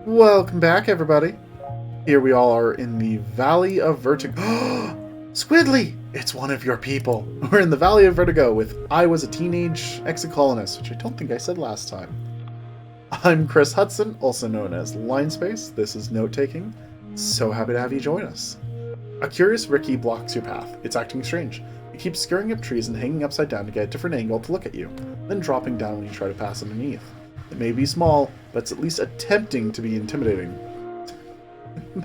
Welcome back, everybody. Here we all are in the Valley of Vertigo. Squidly! It's one of your people. We're in the Valley of Vertigo with I Was a Teenage Exocolonist, which I don't think I said last time. I'm Chris Hudson, also known as Linespace. This is note-taking. So happy to have you join us. A curious Ricky blocks your path. It's acting strange. It keeps scurrying up trees and hanging upside down to get a different angle to look at you, then dropping down when you try to pass underneath. It may be small, but it's at least attempting to be intimidating.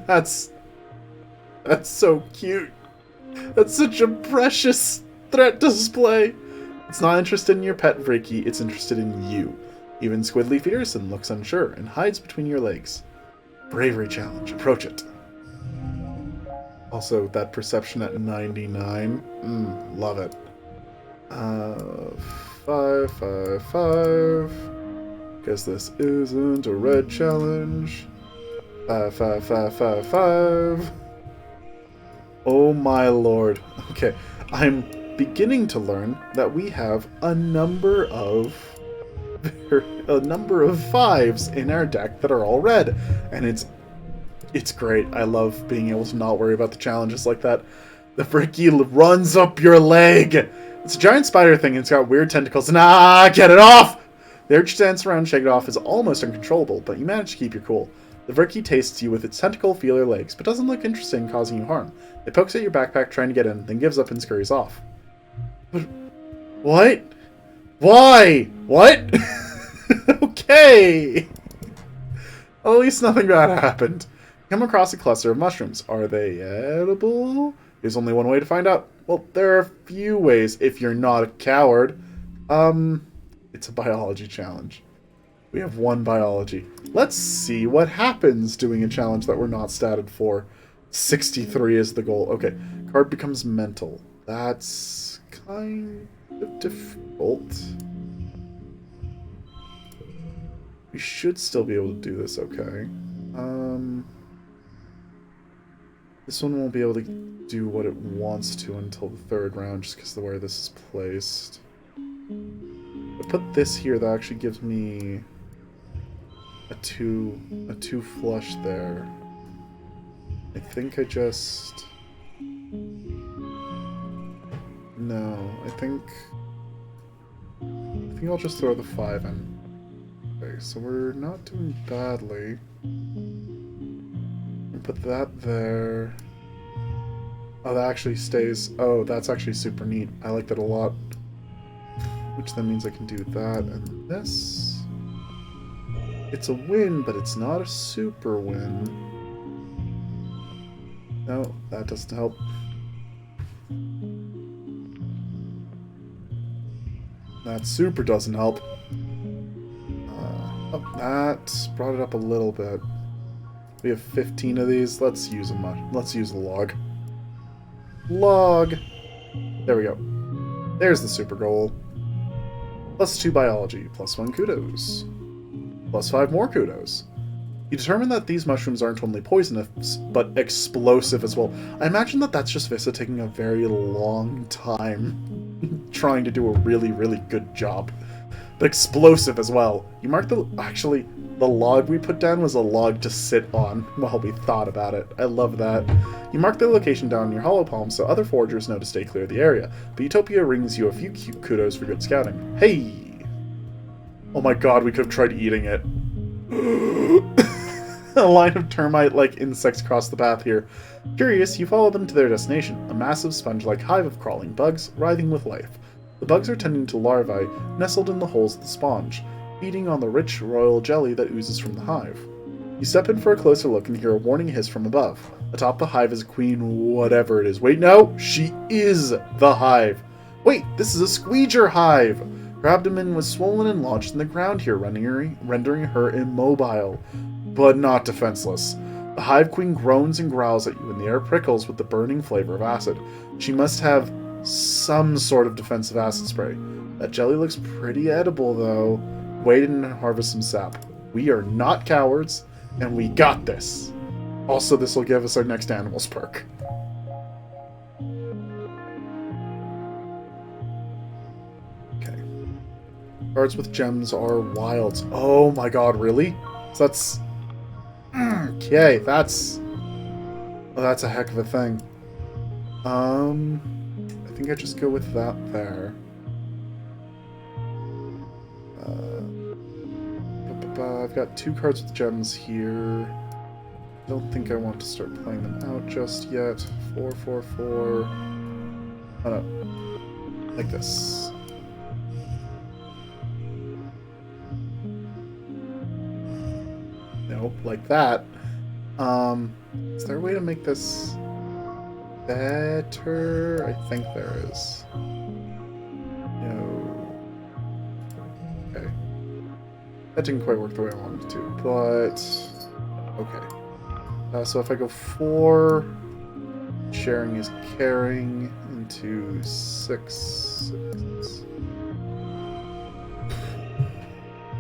That's so cute. That's such a precious threat to display. It's not interested in your pet Ricky, it's interested in you. Even Squidly Peterson looks unsure and hides between your legs. Bravery challenge, approach it. Also, that perception at 99. Love it. 5, 5, 5. Guess this isn't a red challenge. 5, 5, 5, 5, 5. Oh my lord. Okay, I'm beginning to learn that we have a number of fives in our deck that are all red, and it's great. I love being able to not worry about the challenges like that. The Ricky runs up your leg. It's a giant spider thing, and it's got weird tentacles. Get it off! The urge to dance around and shake it off is almost uncontrollable, but you manage to keep your cool. The Ricky tastes you with its tentacle feeler legs, but doesn't look interested in causing you harm. It pokes at your backpack trying to get in, then gives up and scurries off. But what? Why? What? Okay! Well, at least nothing bad happened. You come across a cluster of mushrooms. Are they edible? There's only one way to find out. Well, there are a few ways if you're not a coward. It's a biology challenge. We have one biology. Let's see what happens doing a challenge that we're not statted for. 63 is the goal. Okay, card becomes mental. That's kind of difficult. We should still be able to do this okay. This one won't be able to do what it wants to until the third round just because of where this is placed. I put this here, that actually gives me a two flush there. I think I just... No, I think I'll just throw the 5 in. Okay, so we're not doing badly. Put that there. Oh, that actually stays. Oh, that's actually super neat. I like that a lot. Which then means I can do that and this. It's a win, but it's not a super win. No, that doesn't help. That super doesn't help. Oh, that brought it up a little bit. We have 15 of these. Let's use them. Let's use the log. Log! There we go. There's the super goal. +2 biology, +1 kudos. +5 more kudos. You determine that these mushrooms aren't only poisonous, but explosive as well. I imagine that that's just Vista taking a very long time trying to do a really, really good job. But explosive as well. You mark the... Actually, the log we put down was a log to sit on while we thought about it. I love that. You mark the location down in your hollow palm so other foragers know to stay clear of the area, but Utopia rings you a few cute kudos for good scouting. Hey! Oh my god, we could have tried eating it. A line of termite-like insects cross the path here. Curious, you follow them to their destination, a massive sponge-like hive of crawling bugs, writhing with life. The bugs are tending to larvae nestled in the holes of the sponge, feeding on the rich royal jelly that oozes from the hive. You step in for a closer look and hear a warning hiss from above. Atop the hive is a queen whatever it is. Wait, no! She is the hive! Wait, this is a squeeger hive! Her abdomen was swollen and lodged in the ground here, rendering her immobile, but not defenseless. The hive queen groans and growls at you, and the air prickles with the burning flavor of acid. She must have some sort of defensive acid spray. That jelly looks pretty edible, though. Wait and harvest some sap. We are not cowards, and we got this. Also, this will give us our next animals perk. Okay. Cards with gems are wilds. Oh my god, really? So that's Okay, that's... well, that's a heck of a thing. I think I just go with that there. I've got 2 cards with gems here. Don't think I want to start playing them out just yet. 4, 4, 4. Oh no. Like this. Nope, like that. Is there a way to make this better? I think there is. No. Okay. That didn't quite work the way I wanted it to, but... okay. So if I go 4, sharing is caring into 6.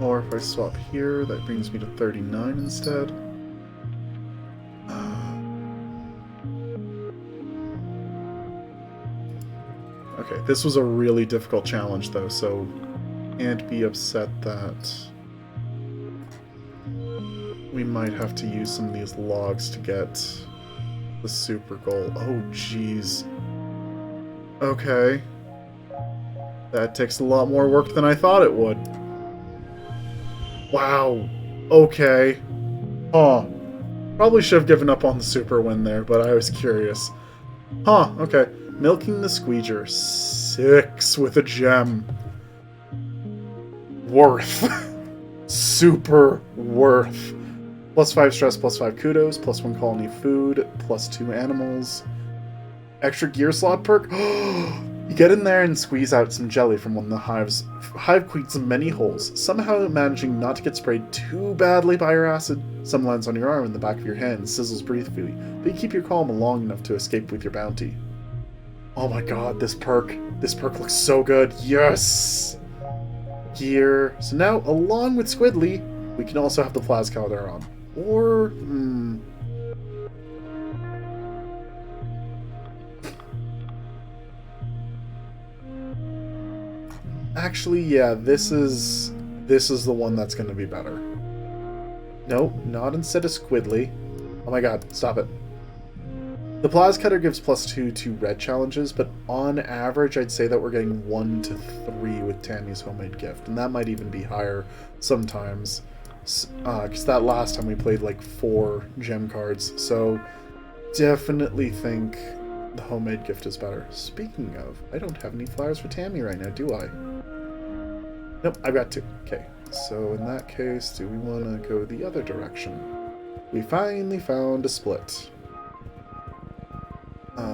Or if I swap here, that brings me to 39 instead. Okay, this was a really difficult challenge though, so can't be upset that we might have to use some of these logs to get the super goal. Oh, jeez. Okay. That takes a lot more work than I thought it would. Wow. Okay. Huh. Probably should have given up on the super win there, but I was curious. Huh, okay. Milking the Squeeger. 6 with a gem. Worth. Super worth. +5 stress, +5 kudos, +1 colony food, +2 animals. Extra gear slot perk. You get in there and squeeze out some jelly from one of the hives. Hive queens in many holes, somehow managing not to get sprayed too badly by your acid. Some lands on your arm and the back of your hand, sizzles briefly, but you keep your calm long enough to escape with your bounty. Oh my god, this perk looks so good. Yes! Gear. So now, along with Squidly, we can also have the Plascalder on. Or, actually, yeah, this is the one that's going to be better. Nope, not instead of Squidly. Oh my god, stop it. The Plascutter gives +2 to red challenges, but on average, I'd say that we're getting 1 to 3 with Tammy's Homemade Gift, and that might even be higher sometimes, because that last time we played like 4 gem cards, so definitely think the Homemade Gift is better. Speaking of, I don't have any flowers for Tammy right now, do I? Nope, I've got 2. Okay, so in that case, do we want to go the other direction? We finally found a split.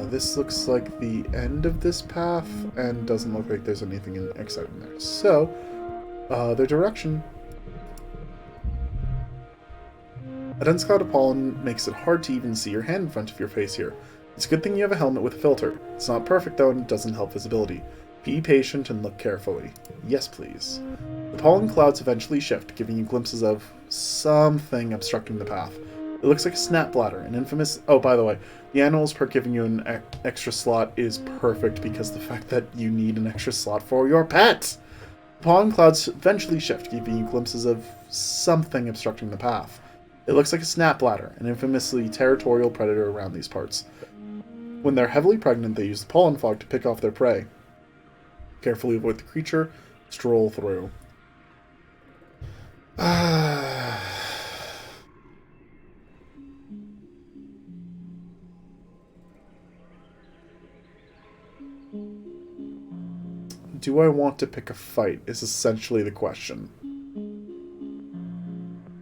This looks like the end of this path, and doesn't look like there's anything exciting there. So, other direction. A dense cloud of pollen makes it hard to even see your hand in front of your face here. It's a good thing you have a helmet with a filter. It's not perfect though, and it doesn't help visibility. Be patient and look carefully. Yes, please. The pollen clouds eventually shift, giving you glimpses of something obstructing the path. It looks like a snap bladder, an infamous... Oh, by the way, the animals perk giving you an extra slot is perfect because the fact that you need an extra slot for your pet! The pollen clouds eventually shift, giving you glimpses of something obstructing the path. It looks like a snap bladder, an infamously territorial predator around these parts. When they're heavily pregnant, they use the pollen fog to pick off their prey. Carefully avoid the creature, stroll through. Do I want to pick a fight is essentially the question.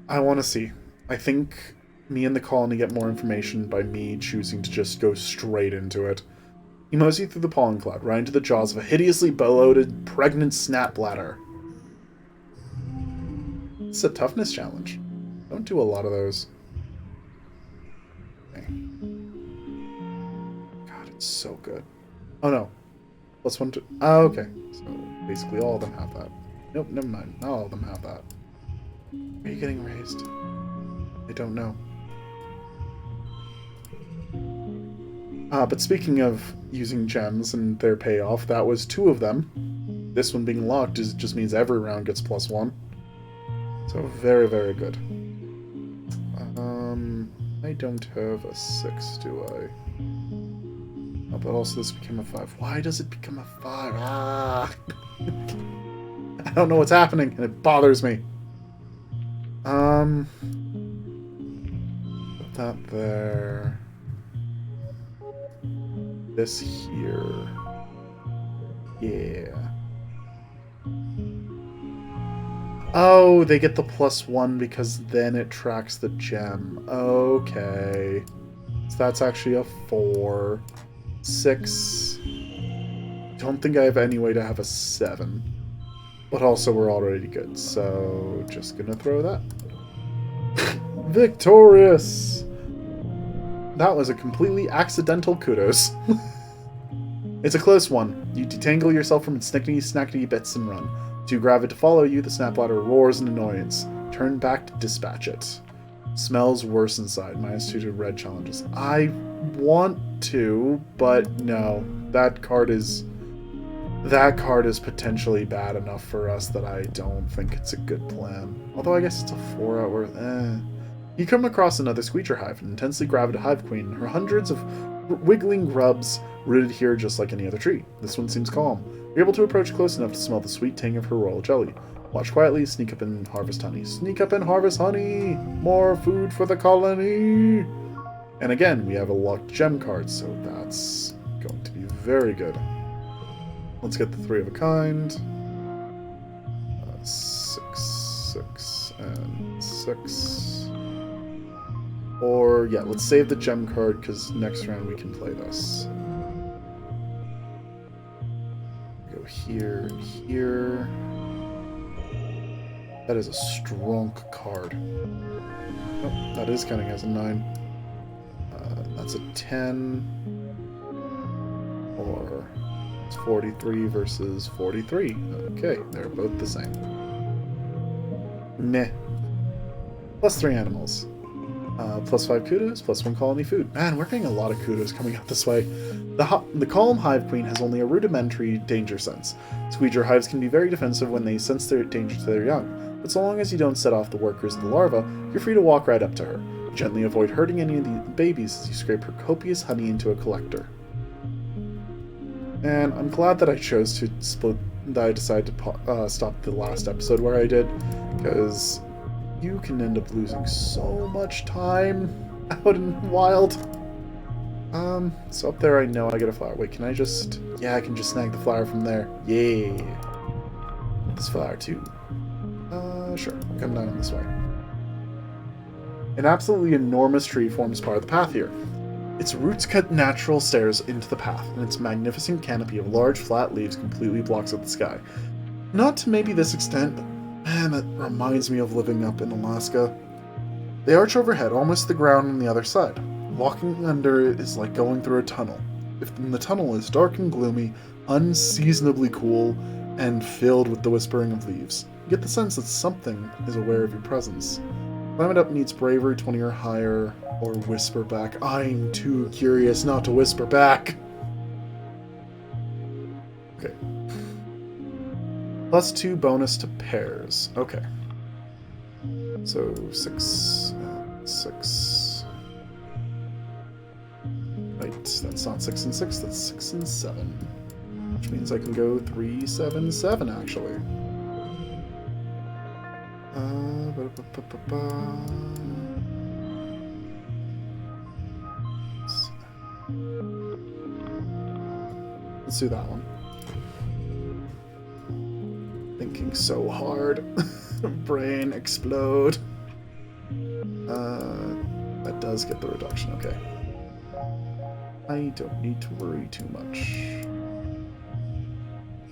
I want to see. I think me and the colony get more information by me choosing to just go straight into it. You mosey through the pollen cloud, right into the jaws of a hideously bloated, pregnant snap bladder. It's a toughness challenge. Don't do a lot of those. Okay. God, it's so good. Oh no. +1 to... Oh, okay. So basically all of them have that. Nope, never mind. Not all of them have that. Are you getting raised? I don't know. But speaking of using gems and their payoff, that was 2 of them. This one being locked just means every round gets +1. So very, very good. don't have a 6, do I? Oh, but also this became a 5. Why does it become a 5? Ah! I don't know what's happening, and it bothers me. Put that there. This here. Yeah. Oh, they get the +1 because then it tracks the gem. Okay. So that's actually a 4. 6. Don't think I have any way to have a 7. But also we're already good, so just gonna throw that. Victorious! That was a completely accidental kudos. It's a close one. You detangle yourself from its snickety-snackety bits and run. To grab it to follow you, the snap ladder roars in annoyance. Turn back to dispatch it. Smells worse inside. -2 to red challenges. I want to, but no. That card is potentially bad enough for us that I don't think it's a good plan. Although I guess it's a 4-out worth. You come across another Squeecher hive, an intensely gravid hive queen, her hundreds of wiggling grubs rooted here just like any other tree. This one seems calm. You're able to approach close enough to smell the sweet tang of her royal jelly. Watch quietly, sneak up and harvest honey. Sneak up and harvest honey! More food for the colony! And again, we have a locked gem card, so that's going to be very good. Let's get the 3 of a kind. 6, 6, and 6. Or, yeah, let's save the gem card, because next round we can play this. Go here, here. That is a strong card. Oh, that is counting as a 9. That's a 10. Or it's 43 versus 43. Okay, they're both the same. Meh. +3 animals. +5 kudos, +1 colony food. Man, we're getting a lot of kudos coming out this way. The calm hive queen has only a rudimentary danger sense. Squeeger hives can be very defensive when they sense their danger to their young, but so long as you don't set off the workers of the larva, you're free to walk right up to her. Gently avoid hurting any of the babies as you scrape her copious honey into a collector. And I'm glad that I chose to decided to stop the last episode where I did, because you can end up losing so much time out in the wild. So up there I know I get a flower. Wait, can I just... Yeah, I can just snag the flower from there. Yeah. This flower too. Sure. Come down this way. An absolutely enormous tree forms part of the path here. Its roots cut natural stairs into the path, and its magnificent canopy of large flat leaves completely blocks out the sky. Not to maybe this extent, but man, that reminds me of living up in Alaska. They arch overhead, almost to the ground on the other side. Walking under it is like going through a tunnel. The tunnel is dark and gloomy, unseasonably cool, and filled with the whispering of leaves. You get the sense that something is aware of your presence. Climb it up needs bravery 20 or higher, or whisper back. I'm too curious not to whisper back. Okay. +2 bonus to pairs. Okay. So 6, 6. Wait, that's not 6 and 6, that's 6 and 7. Which means I can go 3, 7, 7 actually. Let's do that one. Thinking so hard. Brain explode. That does get the reduction, okay. I don't need to worry too much.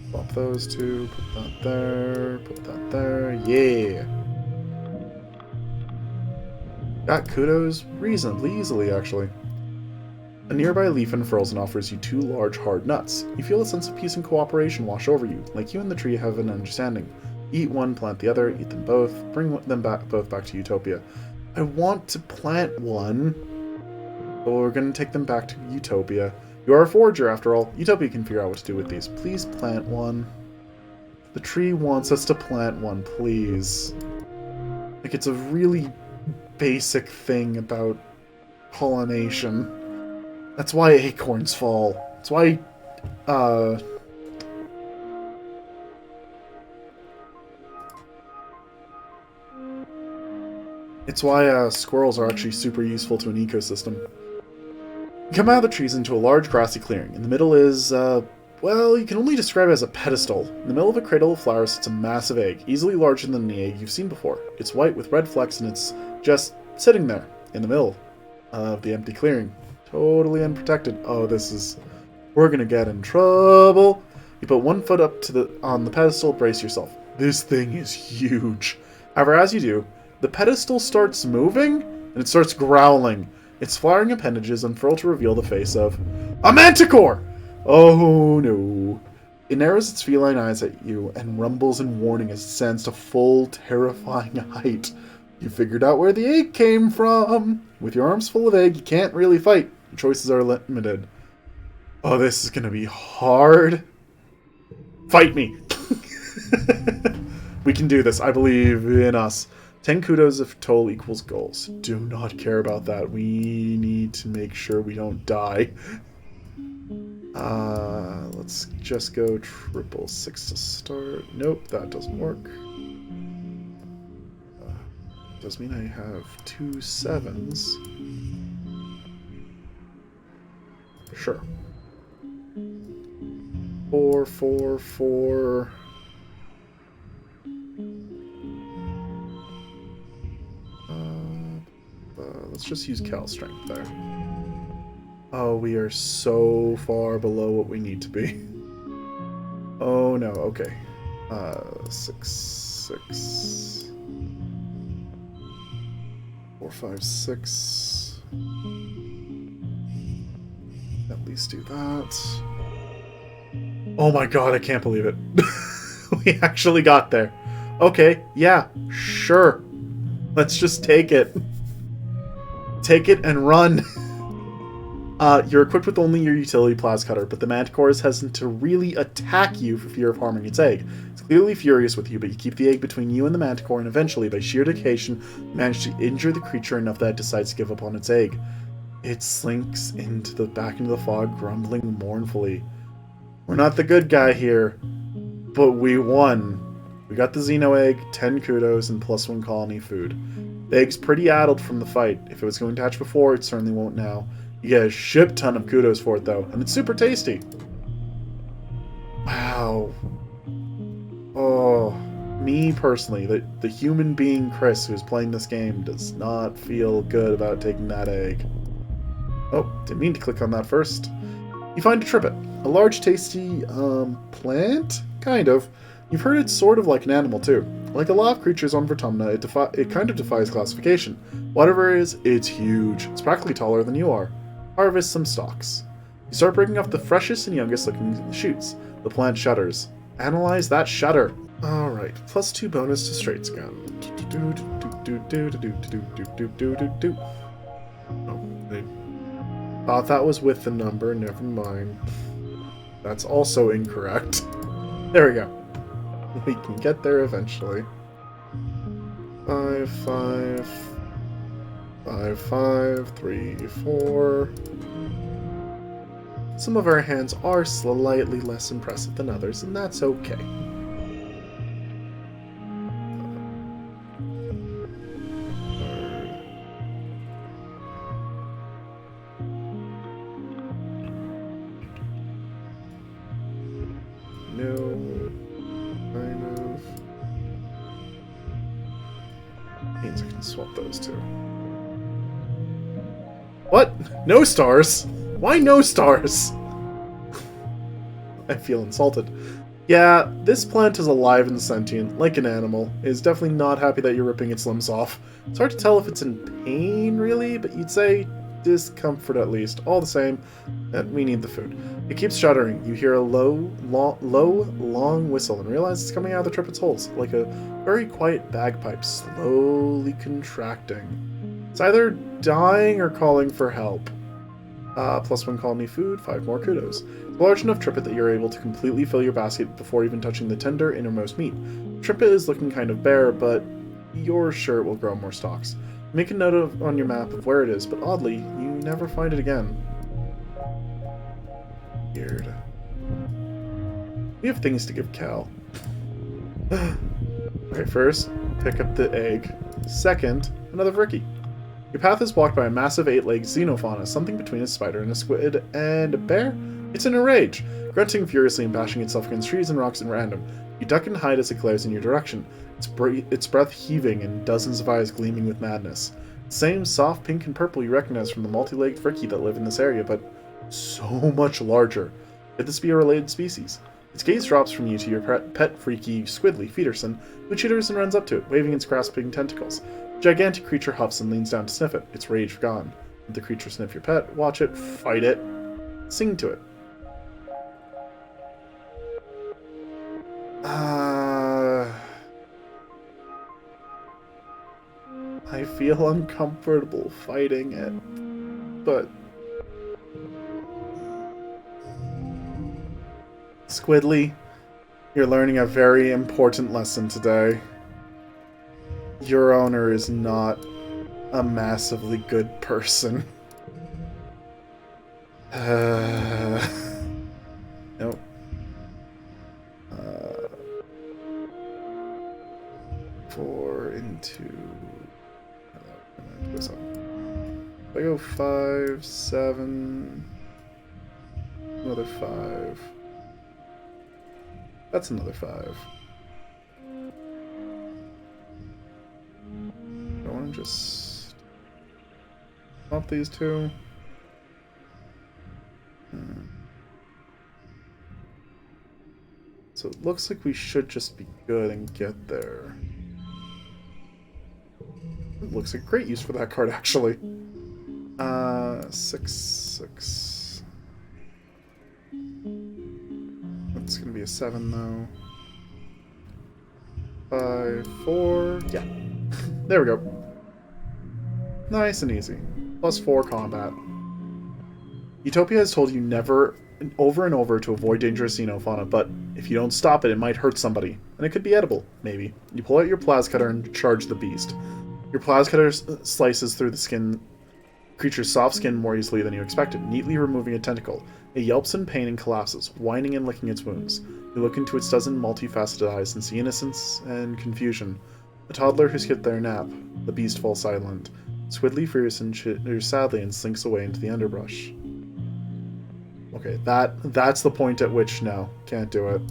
Swap those two, put that there, yeah! Got kudos reasonably easily, actually. A nearby leaf unfurls and offers you 2 large, hard nuts. You feel a sense of peace and cooperation wash over you, like you and the tree have an understanding. Eat one, plant the other, eat them both, bring them both back to Utopia. I want to plant one, but we're going to take them back to Utopia. You are a forager, after all. Utopia can figure out what to do with these. Please plant one. The tree wants us to plant one, please. Like, it's a really basic thing about pollination. That's why acorns fall. That's why, it's why squirrels are actually super useful to an ecosystem. You come out of the trees into a large grassy clearing. In the middle is, well, you can only describe it as a pedestal. In the middle of a cradle of flowers sits a massive egg, easily larger than the egg you've seen before. It's white with red flecks, and it's just sitting there, in the middle of the empty clearing. Totally unprotected. Oh, this is... We're gonna get in trouble. You put one foot up on the pedestal, brace yourself. This thing is huge. However, as you do, the pedestal starts moving, and it starts growling. Its flowering appendages unfurl to reveal the face of a manticore! Oh no. It narrows its feline eyes at you and rumbles in warning as it stands to full, terrifying height. You figured out where the egg came from. With your arms full of egg, you can't really fight. Your choices are limited. Oh, this is gonna be hard. Fight me! We can do this. I believe in us. 10 kudos if total equals goals. Do not care about that. We need to make sure we don't die. Let's just go 666 to start. Nope, that doesn't work. Does mean I have 2 7s. Sure. 4, 4, 4. Let's just use Cal Strength there. Oh, we are so far below what we need to be. Oh no, okay. 6, 6. 4, 5, 6. At least do that. Oh my god, I can't believe it. We actually got there. Okay, yeah, sure. Let's just take it. Take it and run. You're equipped with only your utility plas cutter, but the manticore is hesitant to really attack you for fear of harming its egg. It's clearly furious with you, but you keep the egg between you and the manticore, and eventually, by sheer dedication, manage to injure the creature enough that it decides to give up on its egg. It slinks back into the fog, grumbling mournfully. We're not the good guy here, but we won. We got the Xeno egg, 10 kudos, and +1 colony food. The egg's pretty addled from the fight. If it was going to hatch before, it certainly won't now. You get a shit ton of kudos for it, though, and it's super tasty. Wow. Oh, me personally, the human being Chris who's playing this game does not feel good about taking that egg. Oh, didn't mean to click on that first. You find a trippet, a large, tasty, plant? Kind of. You've heard it's sort of like an animal, too. Like a lot of creatures on Vertumna, it kind of defies classification. Whatever it is, it's huge. It's practically taller than you are. Harvest some stalks. You start breaking off the freshest and youngest looking shoots. The plant shudders. Analyze that shudder. Alright, +2 bonus to straights gun. Oh, they thought that was with the number, never mind. That's also incorrect. There we go. We can get there eventually. 5, 5, 5, 5, 3, 4. Some of our hands are slightly less impressive than others, and that's okay. No. Kind of. Means I can swap those two. What? No stars? Why no stars? I feel insulted. Yeah, this plant is alive and sentient, like an animal. It is definitely not happy that you're ripping its limbs off. It's hard to tell if it's in pain, really, but you'd say discomfort at least. All the same, we need the food. It keeps shuddering. You hear a low, long whistle and realize it's coming out of the trippet's holes, like a very quiet bagpipe slowly contracting. It's either dying or calling for help. +1 colony food, 5 more kudos. It's a large enough trippet that you're able to completely fill your basket before even touching the tender innermost meat. The trippet is looking kind of bare, but you're sure it will grow more stalks. Make a note on your map of where it is, but oddly, you never find it again. Weird. We have things to give Cal. Okay, first, pick up the egg. Second, another Ricky. Your path is blocked by a massive 8-legged xenofauna, something between a spider and a squid and a bear. It's in a rage, grunting furiously and bashing itself against trees and rocks at random. You duck and hide as it glares in your direction, its breath heaving and dozens of eyes gleaming with madness. Same soft pink and purple you recognize from the multi-legged Ricky that live in this area, but so much larger. Could this be a related species? Its gaze drops from you to your pet freaky Squidly, Feederson, who chitters and runs up to it, waving its grasping tentacles. The gigantic creature huffs and leans down to sniff it, its rage gone. Let the creature sniff your pet, watch it, fight it, sing to it. I feel uncomfortable fighting it, but... Squidly, you're learning a very important lesson today. Your owner is not a massively good person. Nope. 4 into... If I go 5, 7... Another 5... That's another 5. I want to just bump these two. So it looks like we should just be good and get there. It looks like great use for that card, actually. 6, 6. It's gonna be a 7 though. 5, 4. Yeah. There we go. Nice and easy. +4 combat. Utopia has told you never, over and over, to avoid dangerous xenofauna, but if you don't stop it, it might hurt somebody. And it could be edible, maybe. You pull out your plascutter and charge the beast. Your plascutter slices through the skin, creature's soft skin more easily than you expected, neatly removing a tentacle. It yelps in pain and collapses, whining and licking its wounds. You look into its dozen multifaceted eyes and see innocence and confusion. A toddler who's hit their nap. The beast falls silent. Squidly Fearson chitters sadly and slinks away into the underbrush. Okay, that's the point at which, no, can't do it.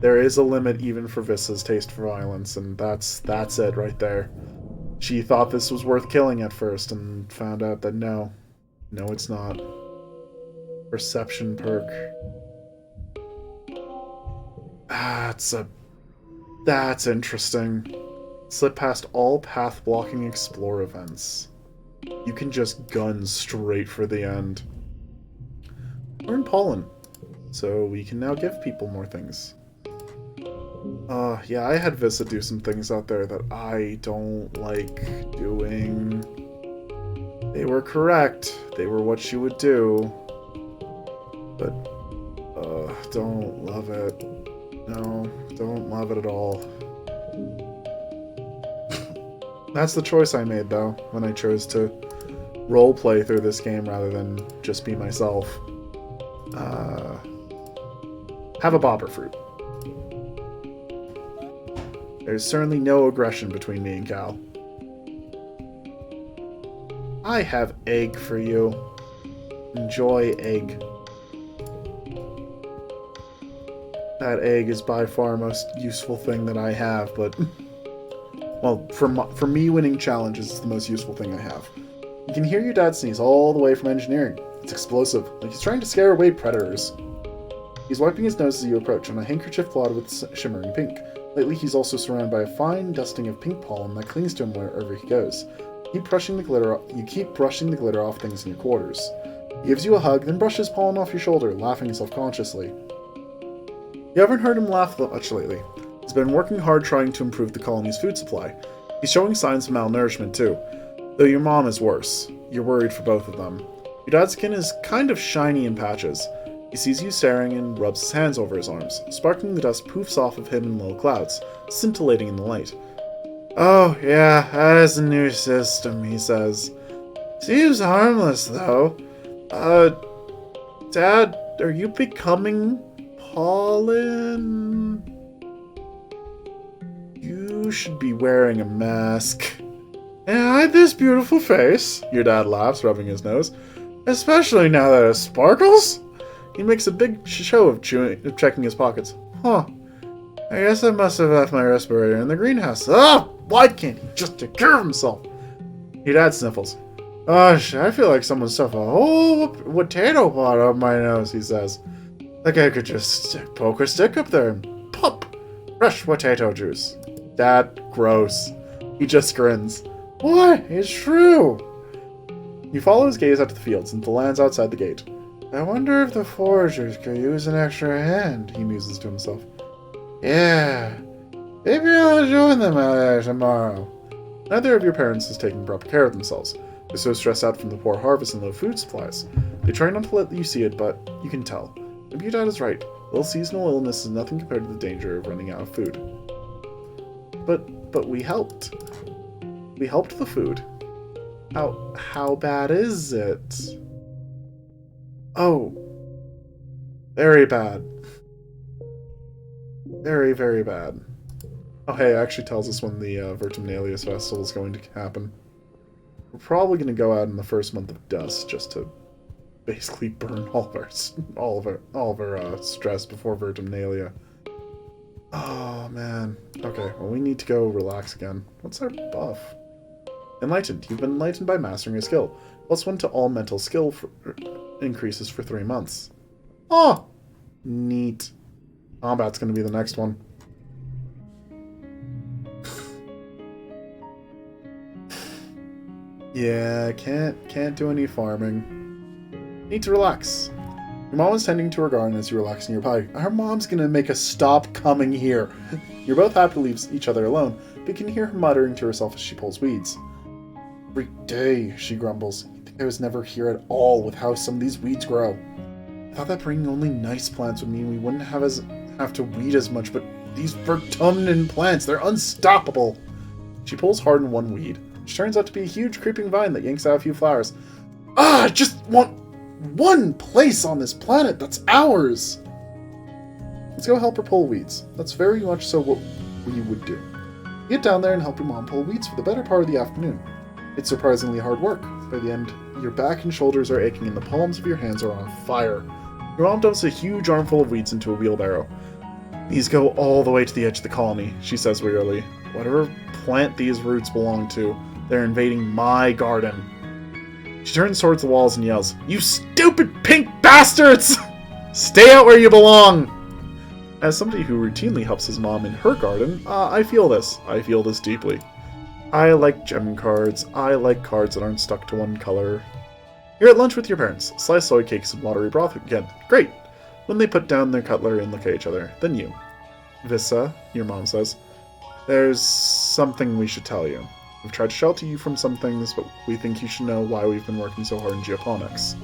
There is a limit even for Vissa's taste for violence, and that's it right there. She thought this was worth killing at first, and found out that no, it's not. Perception perk. That's interesting. Slip past all path-blocking explore events. You can just gun straight for the end. We're in pollen, so we can now give people more things. Yeah, I had Vissa do some things out there that I don't like doing. They were correct. They were what she would do. But, don't love it. No, don't love it at all. That's the choice I made, though, when I chose to roleplay through this game rather than just be myself. Have a bobber fruit. There's certainly no aggression between me and Cal. I have egg for you. Enjoy egg. That egg is by far the most useful thing that I have, but... Well, for me, winning challenges is the most useful thing I have. You can hear your dad sneeze all the way from engineering. It's explosive, like he's trying to scare away predators. He's wiping his nose as you approach on a handkerchief blotted with shimmering pink. Lately, he's also surrounded by a fine dusting of pink pollen that clings to him wherever he goes. You keep brushing the glitter off things in your quarters. He gives you a hug, then brushes pollen off your shoulder, laughing self-consciously. You haven't heard him laugh much lately. He's been working hard trying to improve the colony's food supply. He's showing signs of malnourishment too, though your mom is worse. You're worried for both of them. Your dad's skin is kind of shiny in patches. He sees you staring and rubs his hands over his arms. Sparkling the dust poofs off of him in little clouds, scintillating in the light. Oh, yeah, that is a new system, he says. Seems harmless, though. Dad, are you becoming pollen? You should be wearing a mask. And hide this beautiful face, your dad laughs, rubbing his nose. Especially now that it sparkles? He makes a big show of checking his pockets. Huh. I guess I must have left my respirator in the greenhouse. Ah! Why can't he just take care of himself? Your dad sniffles. Gosh, I feel like someone stuffed a whole potato pod up my nose, he says. Like I could just poke a stick up there and pop! Fresh potato juice. Dad, gross. He just grins. What? It's true. You follow his gaze out to the fields and the lands outside the gate. I wonder if the foragers could use an extra hand, he muses to himself. Yeah, maybe I'll join them out there tomorrow. Neither of your parents is taking proper care of themselves. They're so stressed out from the poor harvest and low food supplies. They try not to let you see it, but you can tell. Maybe your dad is right. A little seasonal illness is nothing compared to the danger of running out of food. But we helped. We helped the food. How bad is it? Oh. Very bad. Very, very bad. Oh hey, it actually tells us when the Vertumnalius Festival is going to happen. We're probably going to go out in the first month of Dust just to basically burn all of our stress before Vertumnalia. Oh man. Okay, well we need to go relax again. What's our buff? Enlightened. You've been enlightened by mastering a skill. +1 to all mental skill increases for 3 months. Oh! Neat. Combat's gonna be the next one. Yeah, can't do any farming. Need to relax. Your mom is tending to her garden as you relax in your pie. Her mom's gonna make us stop coming here. You're both happy to leave each other alone, but you can hear her muttering to herself as she pulls weeds. Every day, she grumbles. I think I was never here at all with how some of these weeds grow. I thought that bringing only nice plants would mean we wouldn't have to weed as much, but these Vertumnan plants, they're unstoppable. She pulls hard in one weed, which turns out to be a huge creeping vine that yanks out a few flowers. I just want one place on this planet that's ours! Let's go help her pull weeds. That's very much so what we would do. Get down there and help your mom pull weeds for the better part of the afternoon. It's surprisingly hard work. By the end, your back and shoulders are aching and the palms of your hands are on fire. Your mom dumps a huge armful of weeds into a wheelbarrow. These go all the way to the edge of the colony, she says wearily. Whatever plant these roots belong to, they're invading my garden. She turns towards the walls and yells, You stupid pink bastards! Stay out where you belong! As somebody who routinely helps his mom in her garden, I feel this. I feel this deeply. I like gem cards. I like cards that aren't stuck to one color. You're at lunch with your parents. Sliced soy cakes and watery broth again. Great! When they put down their cutlery and look at each other, then you. Vissa, your mom says, there's something we should tell you. We've tried to shelter you from some things, but we think you should know why we've been working so hard in geoponics.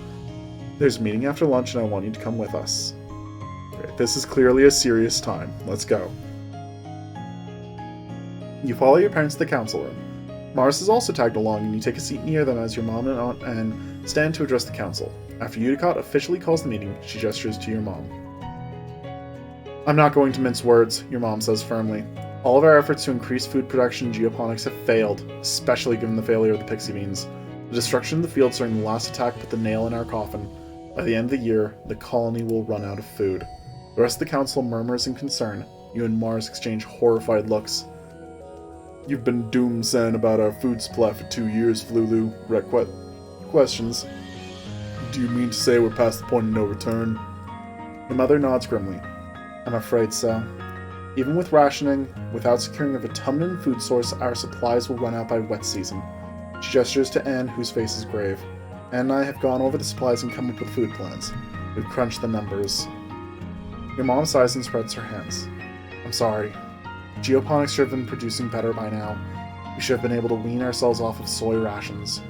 There's a meeting after lunch and I want you to come with us. Okay, this is clearly a serious time. Let's go. You follow your parents to the council room. Mars is also tagged along and you take a seat near them as your mom and aunt and stand to address the council. After Uticott officially calls the meeting, she gestures to your mom. I'm not going to mince words, your mom says firmly. All of our efforts to increase food production in geoponics have failed, especially given the failure of the pixie beans. The destruction of the fields during the last attack put the nail in our coffin. By the end of the year, the colony will run out of food. The rest of the council murmurs in concern. You and Mars exchange horrified looks. You've been doom-saying about our food supply for 2 years, Flulu. Rhett questions. Do you mean to say we're past the point of no return? The mother nods grimly. I'm afraid so. Even with rationing, without securing a Vertumnan food source, our supplies will run out by wet season. She gestures to Anne, whose face is grave. Anne and I have gone over the supplies and come up with food plans. We've crunched the numbers. Your mom sighs and spreads her hands. I'm sorry. Geoponics should have been producing better by now. We should have been able to wean ourselves off of soy rations.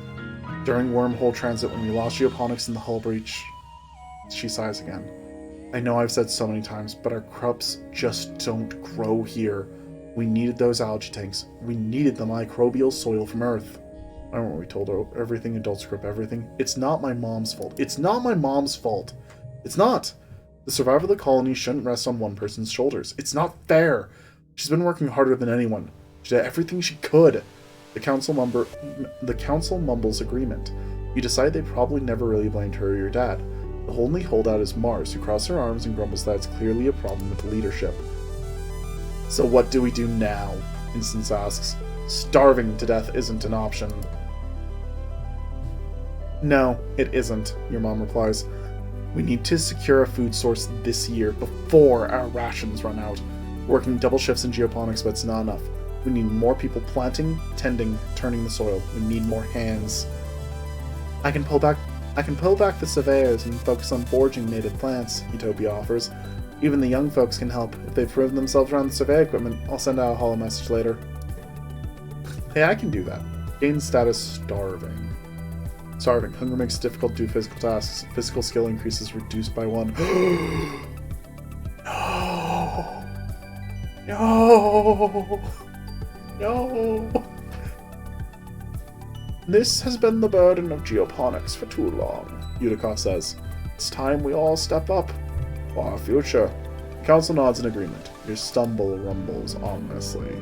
During wormhole transit, when we lost geoponics in the hull breach... She sighs again. I know I've said so many times, but our crops just don't grow here. We needed those algae tanks. We needed the microbial soil from Earth. I don't know what we told her. Everything, adults grip everything. It's not my mom's fault. It's not my mom's fault. It's not. The survival of the colony shouldn't rest on one person's shoulders. It's not fair. She's been working harder than anyone. She did everything she could. The council mumbles agreement. You decide they probably never really blamed her or your dad. The only holdout is Mars, who crosses her arms and grumbles that it's clearly a problem with the leadership. So what do we do now? Instance asks. Starving to death isn't an option. No, it isn't, your mom replies. We need to secure a food source this year before our rations run out. Working double shifts in geoponics, but it's not enough. We need more people planting, tending, turning the soil. We need more hands. I can pull back the surveyors and focus on foraging native plants, Utopia offers. Even the young folks can help. If they've proven themselves around the survey equipment, I'll send out a holo message later. Hey, I can do that. Gain status starving. Starving. Hunger makes it difficult to do physical tasks. Physical skill increases reduced by 1. No! No! No! This has been the burden of geoponics for too long, Uticott says. It's time we all step up. For our future. The council nods in agreement. Your stumble rumbles ominously.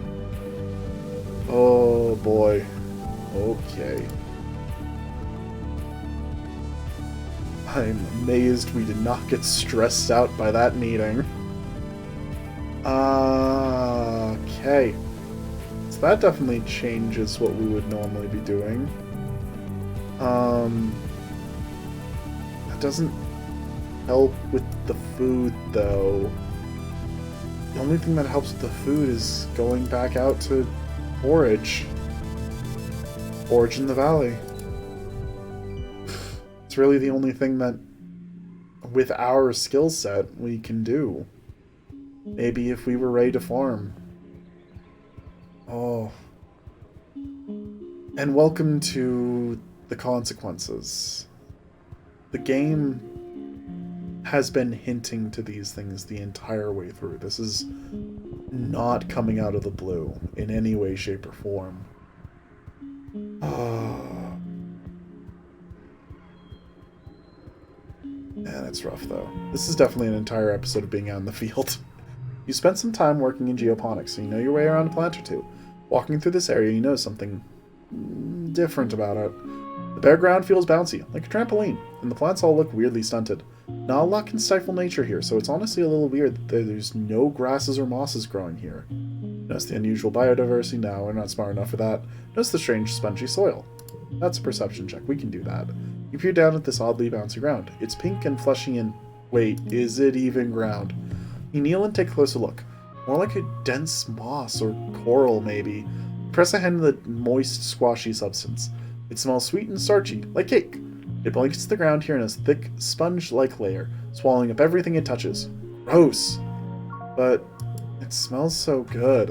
Oh boy. Okay. I'm amazed we did not get stressed out by that meeting. Okay. So that definitely changes what we would normally be doing. That doesn't help with the food, though. The only thing that helps with the food is going back out to forage. Forage in the valley. It's really the only thing that, with our skill set, we can do. Maybe if we were ready to farm. Oh. And welcome to the consequences. The game has been hinting to these things the entire way through. This is not coming out of the blue in any way, shape, or form. Man, it's rough, though. This is definitely an entire episode of being out in the field. You spent some time working in geoponics, so you know your way around a plant or two. Walking through this area, you know something different about it. The bare ground feels bouncy, like a trampoline, and the plants all look weirdly stunted. Not a lot can stifle nature here, so it's honestly a little weird that there's no grasses or mosses growing here. Notice the unusual biodiversity. No, we're not smart enough for that. Notice the strange spongy soil. That's a perception check. We can do that. You peer down at this oddly bouncy ground. It's pink and fleshy and... Wait, is it even ground? You kneel and take a closer look. More like a dense moss or coral, maybe. Press a hand in the moist, squashy substance. It smells sweet and starchy, like cake. It blankets the ground here in a thick, sponge-like layer, swallowing up everything it touches. Gross! But it smells so good.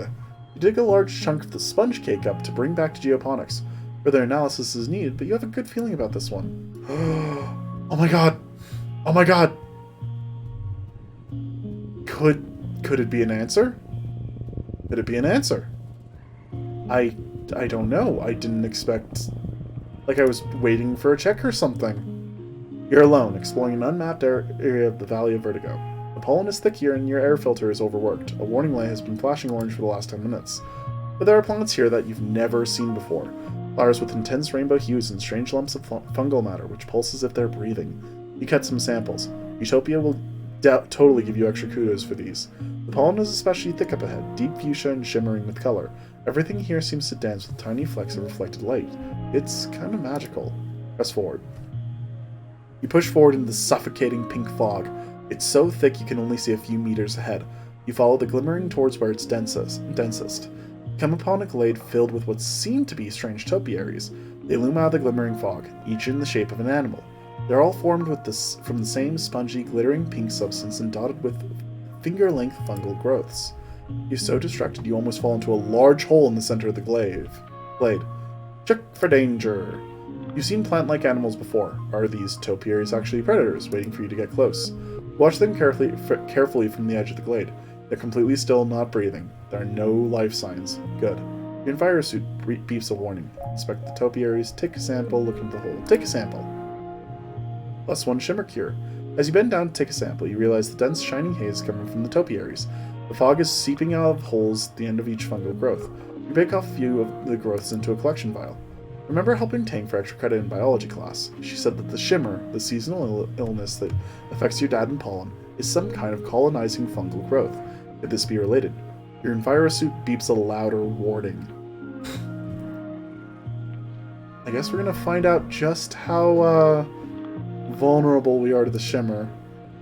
You dig a large chunk of the sponge cake up to bring back to geoponics. Further analysis is needed, but you have a good feeling about this one. Oh my god! Oh my god! Could it be an answer? Could it be an answer? I don't know. I didn't expect... Like I was waiting for a check or something. You're alone, exploring an unmapped area of the Valley of Vertigo. The pollen is thick here and your air filter is overworked. A warning light has been flashing orange for the last 10 minutes. But there are plants here that you've never seen before. Flowers with intense rainbow hues and strange lumps of fungal matter which pulse as if they're breathing. You cut some samples. Utopia will totally give you extra kudos for these. The pollen is especially thick up ahead, deep fuchsia and shimmering with color. Everything here seems to dance with tiny flecks of reflected light. It's kind of magical. Press forward. You push forward into the suffocating pink fog. It's so thick you can only see a few meters ahead. You follow the glimmering towards where it's densest. You come upon a glade filled with what seem to be strange topiaries. They loom out of the glimmering fog, each in the shape of an animal. They're all formed from the same spongy, glittering pink substance and dotted with finger-length fungal growths. You're so distracted you almost fall into a large hole in the center of the glade. Check for danger. You've seen plant-like animals before. Are these topiaries actually predators, waiting for you to get close? Watch them carefully from the edge of the glade. They're completely still, not breathing. There are no life signs. Good. Your fire suit beeps a warning. Inspect the topiaries. Take a sample. Look into the hole. Take a sample. +1 shimmer cure. As you bend down to take a sample, you realize the dense, shining haze coming from the topiaries. The fog is seeping out of holes at the end of each fungal growth. You bake off a few of the growths into a collection vial. Remember helping Tang for extra credit in biology class. She said that the shimmer, the seasonal illness that affects your dad and pollen, is some kind of colonizing fungal growth. Could this be related? Your envirosuit beeps a louder warning. I guess we're gonna find out just how vulnerable we are to the shimmer.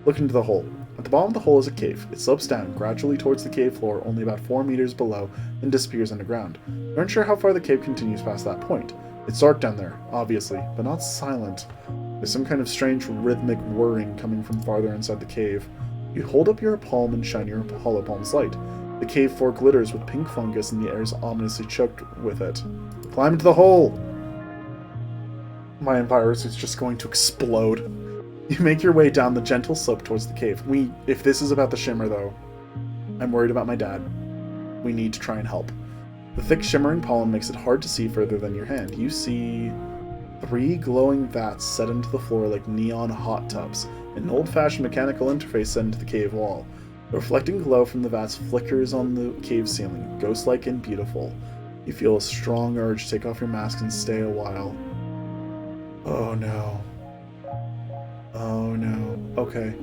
Look into the hole. At the bottom of the hole is a cave. It slopes down gradually towards the cave floor, only about 4 meters below, and disappears underground. You aren't sure how far the cave continues past that point. It's dark down there, obviously, but not silent. There's some kind of strange rhythmic whirring coming from farther inside the cave. You hold up your palm and shine your hollow palm's light. The cave floor glitters with pink fungus and the air is ominously choked with it. Climb into the hole! My virus is just going to explode. You make your way down the gentle slope towards the cave. If this is about the shimmer, though, I'm worried about my dad. We need to try and help. The thick shimmering pollen makes it hard to see further than your hand. You see 3 glowing vats set into the floor like neon hot tubs, and an old-fashioned mechanical interface set into the cave wall. The reflecting glow from the vats flickers on the cave ceiling, ghost-like and beautiful. You feel a strong urge to take off your mask and stay a while. Oh no. Oh no. Okay.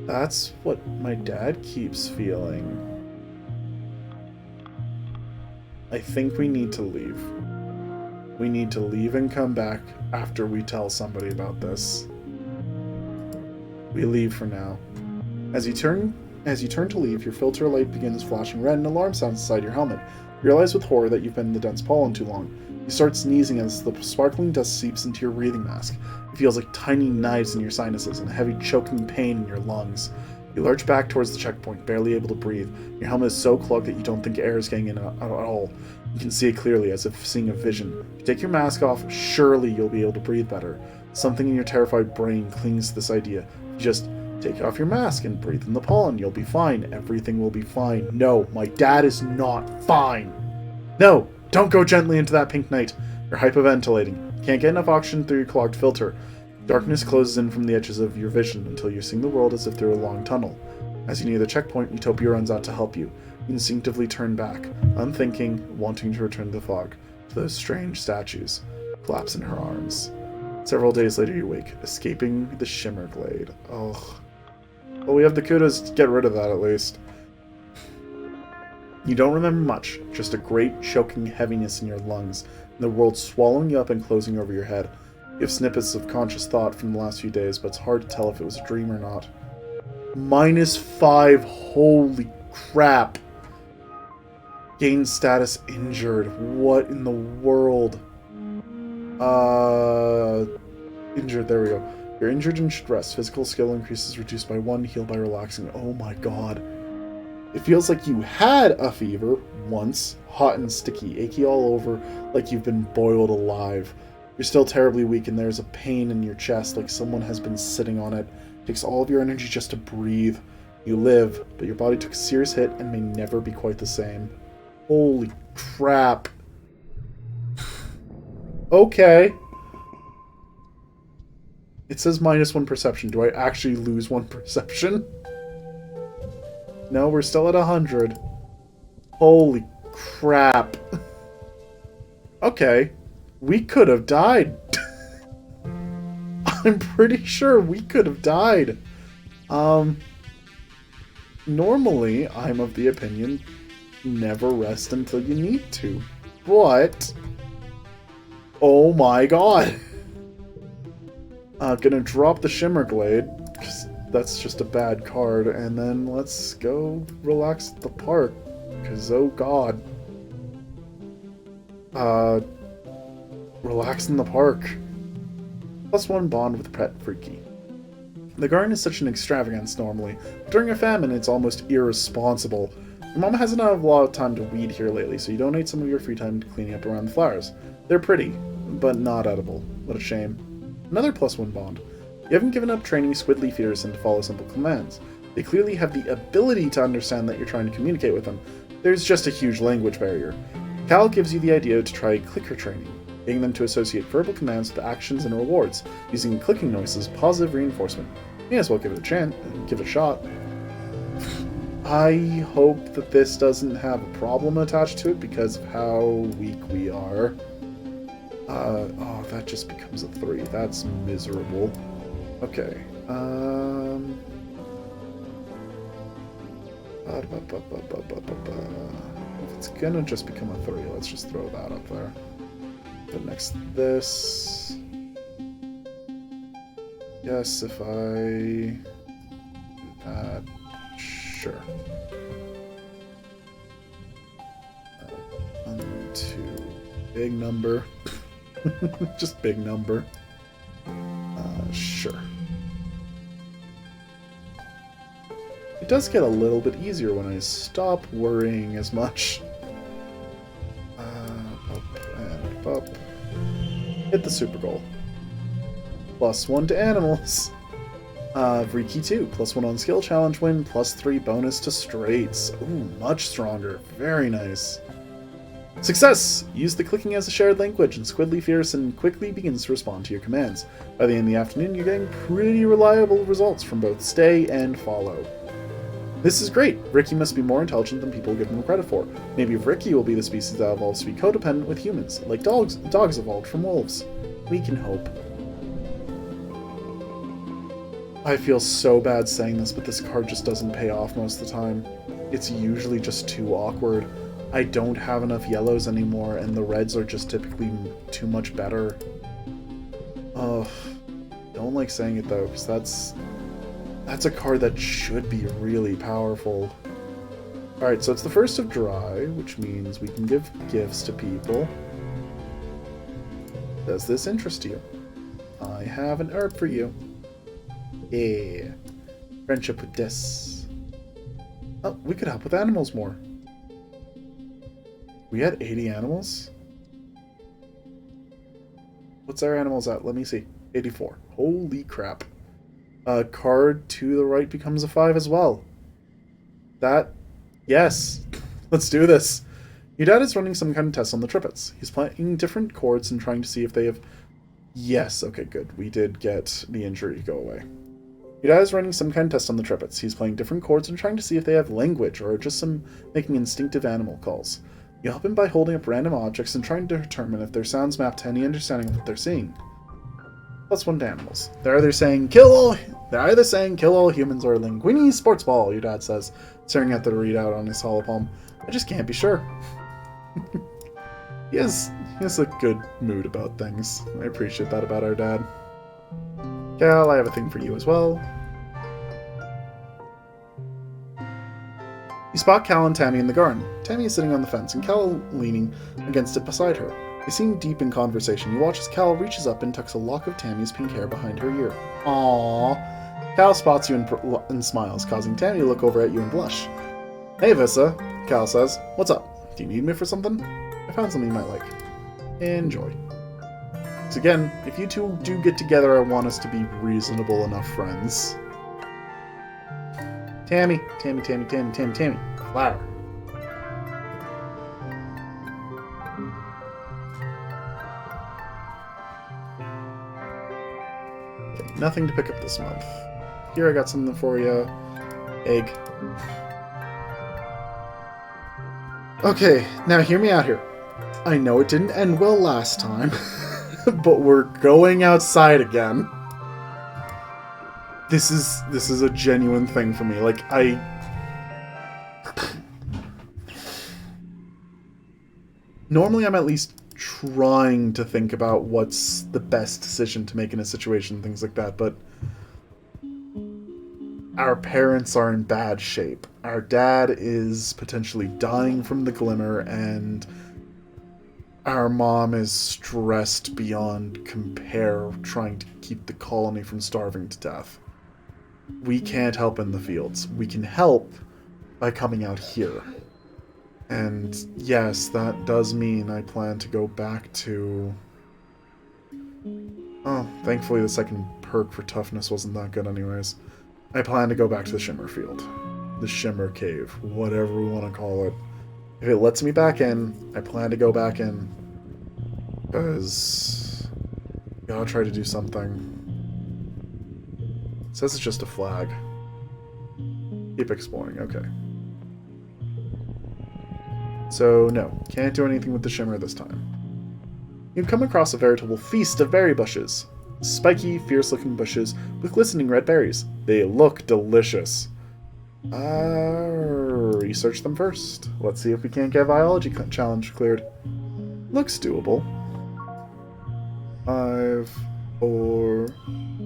That's what my dad keeps feeling. I think we need to leave. We need to leave and come back after we tell somebody about this. We leave for now. As you turn to leave, your filter light begins flashing red and an alarm sounds inside your helmet. You realize with horror that you've been in the dense pollen too long. You start sneezing as the sparkling dust seeps into your breathing mask. It feels like tiny knives in your sinuses and a heavy choking pain in your lungs. You lurch back towards the checkpoint, barely able to breathe. Your helmet is so clogged that you don't think air is getting in at all. You can see it clearly, as if seeing a vision. If you take your mask off, surely you'll be able to breathe better. Something in your terrified brain clings to this idea. You just take off your mask and breathe in the pollen. You'll be fine. Everything will be fine. No, my dad is not fine. No, don't go gently into that pink night. You're hyperventilating. You can't get enough oxygen through your clogged filter. Darkness closes in from the edges of your vision until you're seeing the world as if through a long tunnel. As you near the checkpoint, Utopia runs out to help you. You instinctively turn back, unthinking, wanting to return to the fog, to those strange statues, collapse in her arms. Several days later you wake, escaping the shimmer glade. Ugh. Well, we have the kudos to get rid of that at least. You don't remember much, just a great choking heaviness in your lungs, and the world swallowing you up and closing over your head. You have snippets of conscious thought from the last few days, but it's hard to tell if it was a dream or not. -5, holy crap. Gain status injured. What in the world? Injured, there we go. You're injured and should rest. Physical skill increases reduced by 1, heal by relaxing. Oh my god. It feels like you had a fever once, hot and sticky, achy all over, like you've been boiled alive. You're still terribly weak and there's a pain in your chest like someone has been sitting on it. It takes all of your energy just to breathe. You live, but your body took a serious hit and may never be quite the same. Holy crap. Okay. It says -1 perception. Do I actually lose 1 perception? No, we're still at 100. Holy crap. Okay. We could have died. I'm pretty sure we could have died. Normally, I'm of the opinion, never rest until you need to. But, oh my god. Gonna drop the Shimmer Glade, because that's just a bad card, and then let's go relax at the park, because oh god. Relax in the park. +1 bond with Pet Freaky. The garden is such an extravagance normally, but during a famine it's almost irresponsible. Your mama hasn't had a lot of time to weed here lately, so you donate some of your free time to cleaning up around the flowers. They're pretty, but not edible. What a shame. Another +1 bond. You haven't given up training squid leaf eaters to follow simple commands. They clearly have the ability to understand that you're trying to communicate with them. There's just a huge language barrier. Cal gives you the idea to try clicker training, getting them to associate verbal commands with actions and rewards, using clicking noises as positive reinforcement. May as well give it a chance, give it a shot. I hope that this doesn't have a problem attached to it because of how weak we are. Oh, that just becomes a 3. That's miserable. Okay. If it's gonna just become a 3, let's just throw that up there. But next to this... Yes, if I... do that... Sure. 1, 2... Big number. Just big number. Sure. It does get a little bit easier when I stop worrying as much. Up and up. Hit the super goal. +1 to animals. Vriki 2, +1 on skill challenge win, +3 bonus to straights. Ooh, much stronger. Very nice. Success! Use the clicking as a shared language, and Squidly Fearson quickly begins to respond to your commands. By the end of the afternoon, you're getting pretty reliable results from both stay and follow. This is great! Vriki must be more intelligent than people give him credit for. Maybe Vriki will be the species that evolves to be codependent with humans, like dogs evolved from wolves. We can hope. I feel so bad saying this, but this card just doesn't pay off most of the time. It's usually just too awkward. I don't have enough yellows anymore, and the reds are just typically too much better. Ugh. Don't like saying it though, because that's a card that should be really powerful. Alright, so it's the first of dry, which means we can give gifts to people. Does this interest you? I have an herb for you. Yeah. Friendship with this. Oh, we could help with animals more. We had 80 animals? What's our animals at? Let me see. 84. Holy crap. A card to the right becomes a 5 as well. That... Yes. Let's do this. Your dad is running some kind of test on the Trippets. He's playing different chords and trying to see if they have... Yes, okay, good. We did get the injury to go away. Your dad is running some kind of test on the Trippets. He's playing different chords and trying to see if they have language or just some making instinctive animal calls. You help him by holding up random objects and trying to determine if their sounds map to any understanding of what they're seeing. +1 to animals. They're either saying kill all humans or Linguini sports ball, your dad says, staring at the readout on his holopalm. I just can't be sure. He has a good mood about things. I appreciate that about our dad. Cal, I have a thing for you as well. You spot Cal and Tammy in the garden. Tammy is sitting on the fence, and Cal leaning against it beside her. They seem deep in conversation. You watch as Cal reaches up and tucks a lock of Tammy's pink hair behind her ear. Aww. Cal spots you and smiles, causing Tammy to look over at you and blush. Hey, Vissa, Cal says. What's up? Do you need me for something? I found something you might like. Enjoy. So again, if you two do get together, I want us to be reasonable enough friends. Tammy. Flower. Okay, nothing to pick up this month. Here, I got something for you. Egg. Okay, now hear me out here. I know it didn't end well last time, but we're going outside again. This is a genuine thing for me. Like, normally I'm at least trying to think about what's the best decision to make in a situation, things like that, but our parents are in bad shape. Our dad is potentially dying from the glimmer, and our mom is stressed beyond compare, trying to keep the colony from starving to death. We can't help in the fields. We can help by coming out here. And yes, that does mean I plan to go back to Oh, thankfully the second perk for toughness wasn't that good anyways. I plan to go back to the Shimmer Field. The Shimmer Cave, whatever we want to call it. If it lets me back in, I plan to go back in. Because... gotta try to do something. It says it's just a flag. Keep exploring, okay. So, no, can't do anything with the Shimmer this time. You've come across a veritable feast of berry bushes. Spiky, fierce-looking bushes with glistening red berries. They look delicious. Research them first. Let's see if we can't get biology challenge cleared. Looks doable. 5, 4,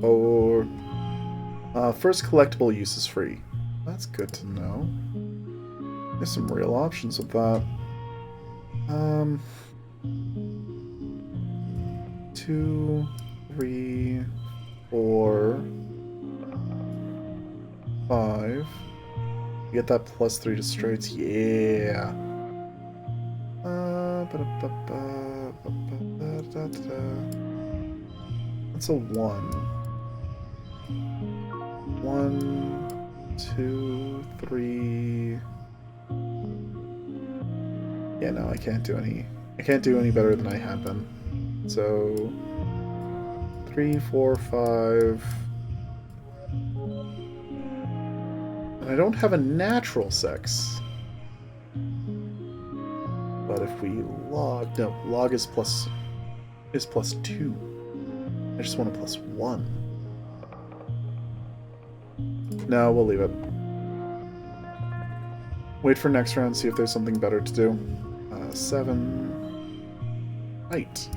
4. First collectible use is free. That's good to know. There's some real options with that. 2, 3, 4, 5. You get that +3 to straights, yeah. That's a 1. 1, 2, 3. Yeah, no, I can't do any better than I had been. So 3, 4, 5. And I don't have a natural sex. But if we log... no, log is +2. I just want a +1. No, we'll leave it. Wait for next round, see if there's something better to do. 7. Right.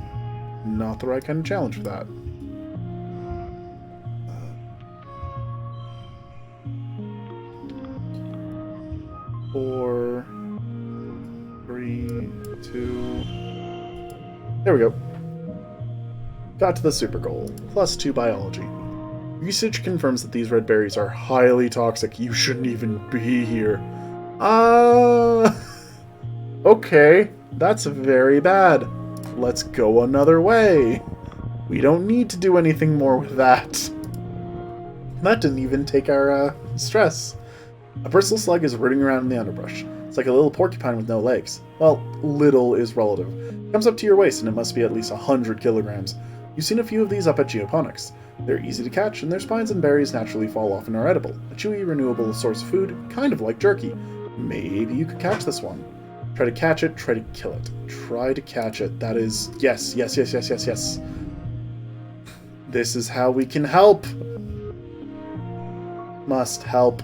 Not the right kind of challenge for that. 4, 3, 2. There we go. Got to the super goal. +2 biology. Research confirms that these red berries are highly toxic. You shouldn't even be here. Okay. That's very bad. Let's go another way. We don't need to do anything more with that. That didn't even take our stress. A bristle slug is rooting around in the underbrush. It's like a little porcupine with no legs. Well, little is relative. It comes up to your waist and it must be at least 100 kilograms. You've seen a few of these up at Geoponics. They're easy to catch, and their spines and berries naturally fall off and are edible. A chewy, renewable source of food, kind of like jerky. Maybe you could catch this one. Try to catch it, try to kill it. Try to catch it. That is... yes, yes, yes, yes, yes, yes. This is how we can help. Must help.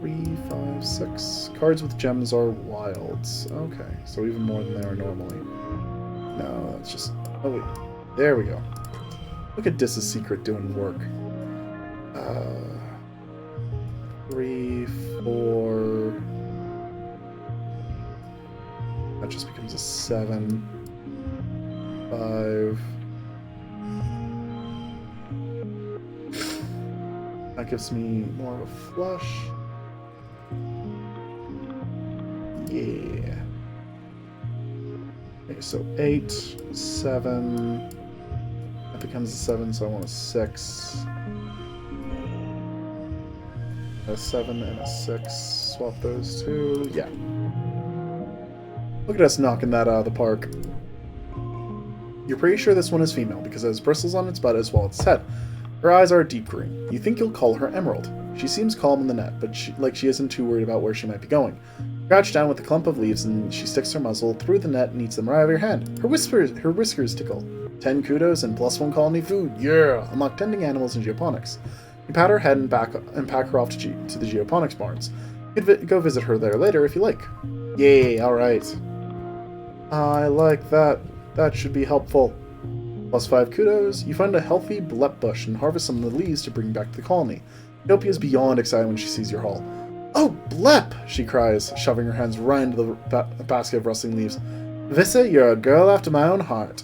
3, 5, 6. Cards with gems are wilds. Okay, so even more than they are normally. No, that's just... oh, wait. There we go. Look at Dis's secret doing work. 3, 4... that just becomes a 7. 5... that gives me more of a flush. Yeah. Okay, so 8, 7... that becomes a 7, so I want a 6. A 7 and a 6. Swap those two. Yeah. Look at us knocking that out of the park. You're pretty sure this one is female because it has bristles on its butt as well as its head. Her eyes are a deep green. You think you'll call her Emerald. She seems calm in the net, but she isn't too worried about where she might be going. Crouch down with a clump of leaves and she sticks her muzzle through the net and eats them right out of your hand. Her whiskers tickle. 10 kudos and +1 colony food. Yeah! Unlock tending animals in Geoponics. You pat her head and pack her off to the Geoponics barns. You could go visit her there later if you like. Yay, alright. I like that. That should be helpful. +5 kudos. You find a healthy blep bush and harvest some of the leaves to bring back to the colony. Ethiopia is beyond excited when she sees your haul. Oh, blep! She cries, shoving her hands right into the basket of rustling leaves. Vissa, you're a girl after my own heart.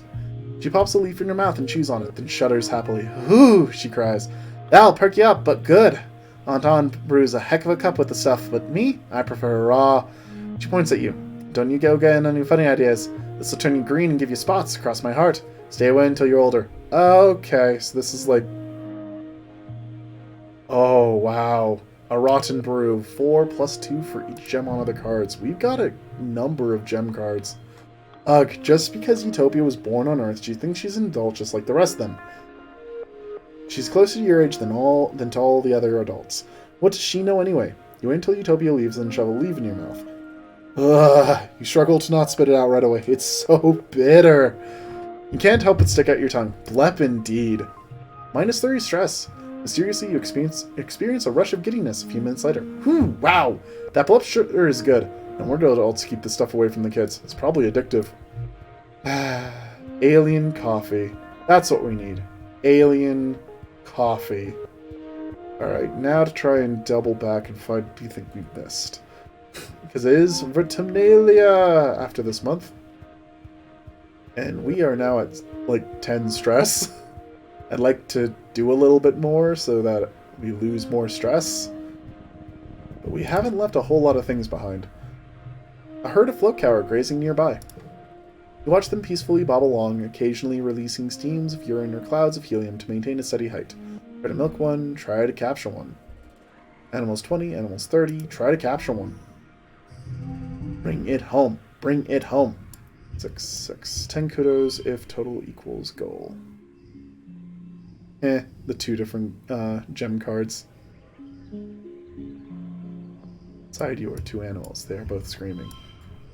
She pops a leaf in her mouth and chews on it, then shudders happily. Whoo! She cries. That'll perk you up, but good. Aunt Ann brews a heck of a cup with the stuff, but me, I prefer raw. She points at you. Don't you go getting any funny ideas. This will turn you green and give you spots across my heart. Stay away until you're older. Okay, so this is like... Oh, wow. A Rotten Brew. 4 plus 2 for each gem on other cards. We've got a number of gem cards. Ugh, just because Utopia was born on Earth, do you think she's an adult just like the rest of them? She's closer to your age than to all the other adults. What does she know anyway? You wait until Utopia leaves and shove a leaf in your mouth. Ugh, you struggle to not spit it out right away. It's so bitter. You can't help but stick out your tongue. Blep indeed. -3 stress. Mysteriously, you experience a rush of giddiness a few minutes later. Whew, wow! That blep sure is good. No wonder adults keep this stuff away from the kids. It's probably addictive. Alien coffee. That's what we need. Alien coffee. Alright, now to try and double back and find what do you think we've missed. Because it is Vertumnalia after this month. And we are now at like 10 stress. I'd like to do a little bit more so that we lose more stress. But we haven't left a whole lot of things behind. A herd of float cow are grazing nearby. You watch them peacefully bob along, occasionally releasing steams of urine or clouds of helium to maintain a steady height. Try to milk one, try to capture one. Animals 20, animals 30, try to capture one. Bring it home. Bring it home. 6, 6. 10 kudos if total equals goal. The 2 different gem cards. Side you are 2 animals. They are both screaming.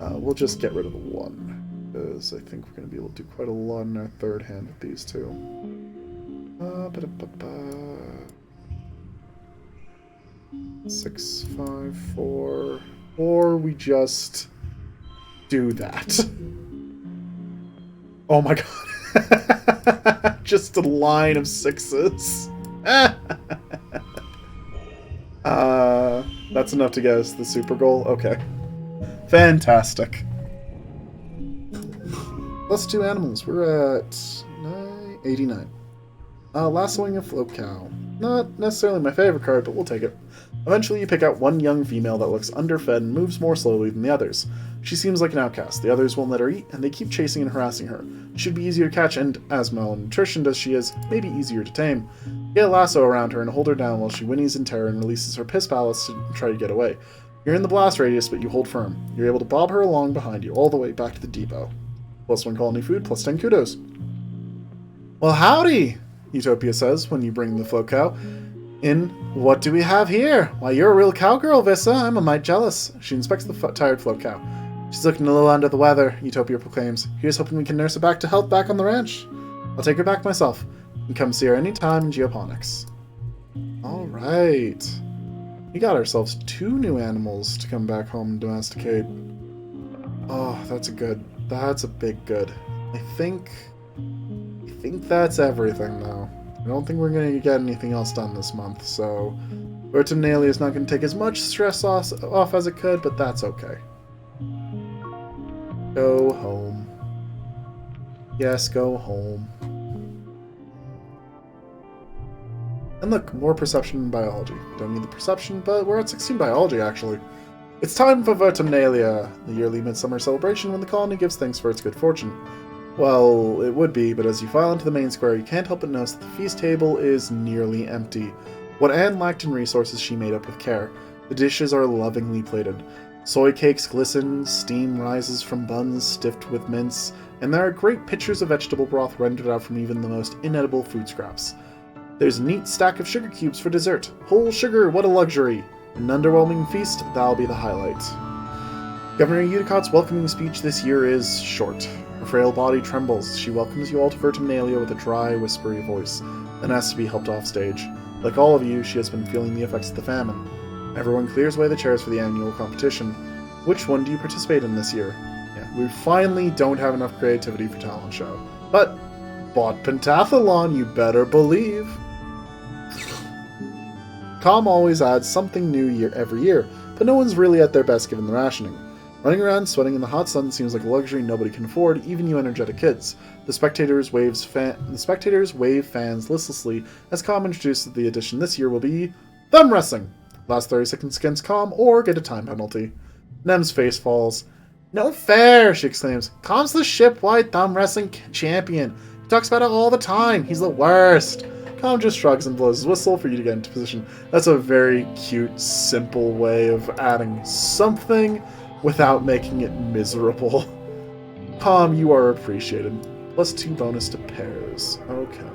We'll just get rid of the 1, because I think we're going to be able to do quite a lot in our third hand with these 2. 6, 5, 4... Or we just do that. Oh my god. Just a line of 6s. That's enough to get us the super goal? Okay. Fantastic. Plus 2 animals. We're at 89. Lassoing a float cow. Not necessarily my favorite card, but we'll take it. Eventually you pick out one young female that looks underfed and moves more slowly than the others. She seems like an outcast. The others won't let her eat, and they keep chasing and harassing her. She should be easier to catch, and as malnutritioned as she is, maybe easier to tame. Get a lasso around her and hold her down while she whinnies in terror and releases her piss palace to try to get away. You're in the blast radius, but you hold firm. You're able to bob her along behind you, all the way back to the depot. +1 colony food, plus 10 kudos. Well, howdy, Utopia says when you bring the float cow in. What do we have here? Why, you're a real cowgirl, Vissa. I'm a mite jealous. She inspects the tired float cow. She's looking a little under the weather, Utopia proclaims. Here's hoping we can nurse her back to health back on the ranch. I'll take her back myself. You can come see her anytime in geoponics. Alright. We got ourselves 2 new animals to come back home and domesticate. Oh, that's a big good. I think that's everything, though. I don't think we're going to get anything else done this month, so Vertumnalia is not going to take as much stress off as it could, but that's okay. Go home. Yes, go home. And look, more perception in biology. Don't need the perception, but we're at 16 biology, actually. It's time for Vertumnalia, the yearly midsummer celebration when the colony gives thanks for its good fortune. Well, it would be, but as you file into the main square, you can't help but notice that the feast table is nearly empty. What Anne lacked in resources, she made up with care. The dishes are lovingly plated. Soy cakes glisten, steam rises from buns stiffed with mince, and there are great pitchers of vegetable broth rendered out from even the most inedible food scraps. There's a neat stack of sugar cubes for dessert. Whole sugar, what a luxury! An underwhelming feast, that'll be the highlight. Governor Eudicott's welcoming speech this year is short. Her frail body trembles. She welcomes you all to Vertumnalia with a dry, whispery voice, then asks to be helped off stage. Like all of you, she has been feeling the effects of the famine. Everyone clears away the chairs for the annual competition. Which one do you participate in this year? Yeah, we finally don't have enough creativity for talent show. But, bought pentathlon, you better believe! Com always adds something new every year, but no one's really at their best given the rationing. Running around sweating in the hot sun seems like a luxury nobody can afford, even you energetic kids. The spectators wave fans listlessly as Com introduces the addition this year will be thumb wrestling. Last 30 seconds against Com or get a time penalty. Nem's face falls. No fair, she exclaims. Calm's the ship-wide thumb wrestling champion. He talks about it all the time. He's the worst. Calm just shrugs and blows his whistle for you to get into position. That's a very cute, simple way of adding something without making it miserable. Calm, you are appreciated. +2 bonus to pairs. Okay.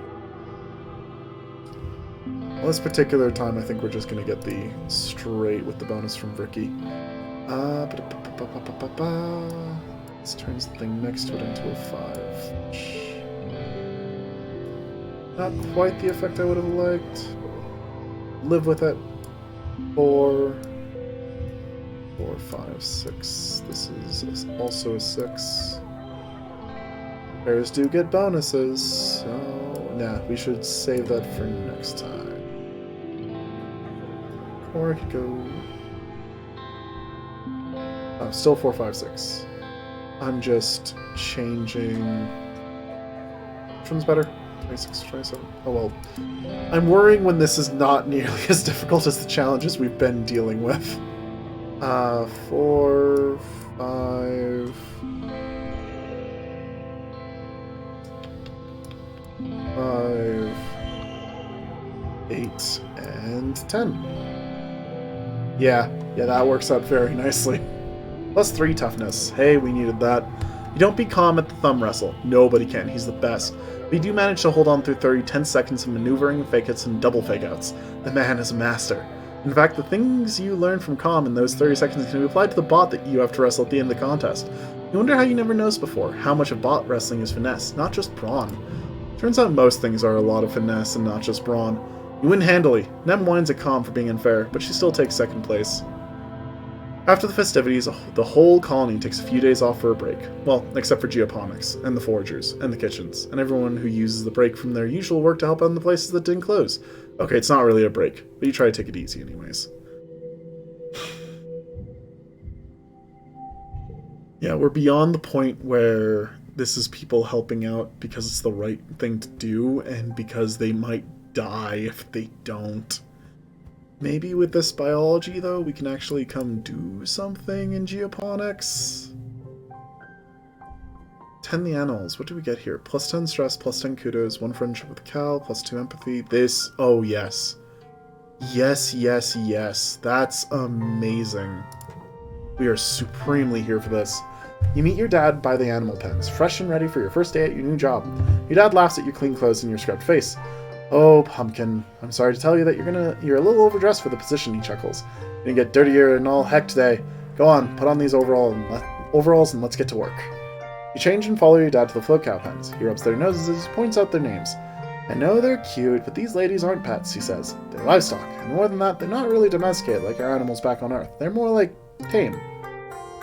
Well, this particular time, I think we're just going to get the straight with the bonus from Ricky. This turns the thing next to it into a 5. Not quite the effect I would have liked. Live with it. 4, 5, 6. This is also a 6. Pairs do get bonuses, so nah, we should save that for next time. Or I could go... Oh, still 4, 5, 6. I'm just changing... Which one's better? 26, 27? Oh well. I'm worrying when this is not nearly as difficult as the challenges we've been dealing with. 4, 5... 5, 8, and 10. Yeah, that works out very nicely. +3 toughness. Hey, we needed that. You don't beat Calm at the thumb wrestle. Nobody can. He's the best. But you do manage to hold on through 10 seconds of maneuvering, fake-outs, and double fake-outs. The man is a master. In fact, the things you learn from Calm in those 30 seconds can be applied to the bot that you have to wrestle at the end of the contest. You wonder how you never noticed before, how much of bot wrestling is finesse, not just brawn. Turns out most things are a lot of finesse and not just brawn. You win handily. Nem whines at Calm for being unfair, but she still takes second place. After the festivities, the whole colony takes a few days off for a break. Well, except for geoponics, and the foragers, and the kitchens, and everyone who uses the break from their usual work to help out in the places that didn't close. Okay, it's not really a break, but you try to take it easy anyways. Yeah, we're beyond the point where this is people helping out because it's the right thing to do, and because they might die if they don't. Maybe with this biology, though, we can actually come do something in geoponics. 10 the animals. What do we get here? +10 stress, +10 kudos, 1 friendship with Cal, +2 empathy. This, oh yes. Yes. That's amazing. We are supremely here for this. You meet your dad by the animal pens, fresh and ready for your first day at your new job. Your dad laughs at your clean clothes and your scrubbed face. Oh, Pumpkin, I'm sorry to tell you that you're a little overdressed for the position, he chuckles. You're gonna get dirtier and all heck today. Go on, put on these overalls and let's get to work. You change and follow your dad to the float cow pens. He rubs their noses, points out their names. I know they're cute, but these ladies aren't pets, he says. They're livestock, and more than that, they're not really domesticated like our animals back on Earth. They're more like tame.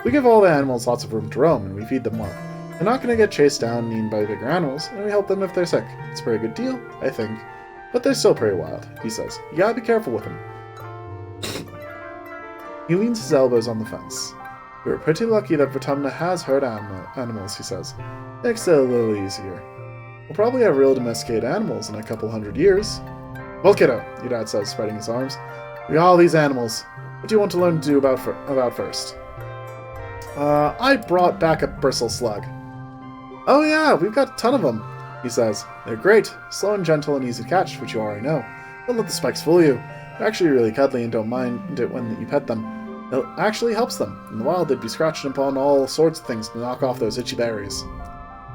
We give all the animals lots of room to roam, and we feed them well. They're not going to get chased down and eaten by bigger animals, and we help them if they're sick. It's a pretty good deal, I think. But they're still pretty wild, he says. You gotta be careful with them. He leans his elbows on the fence. We're pretty lucky that Vertumna has herd animals, he says. Makes it a little easier. We'll probably have real domesticated animals in a couple 100 years. Well, kiddo, your dad says, spreading his arms. We got all these animals. What do you want to learn to do about first? I brought back a bristle slug. Oh yeah, we've got a ton of them, he says. They're great, slow and gentle and easy to catch, which you already know. Don't let the spikes fool you. They're actually really cuddly and don't mind it when you pet them. It actually helps them. In the wild, they'd be scratching upon all sorts of things to knock off those itchy berries.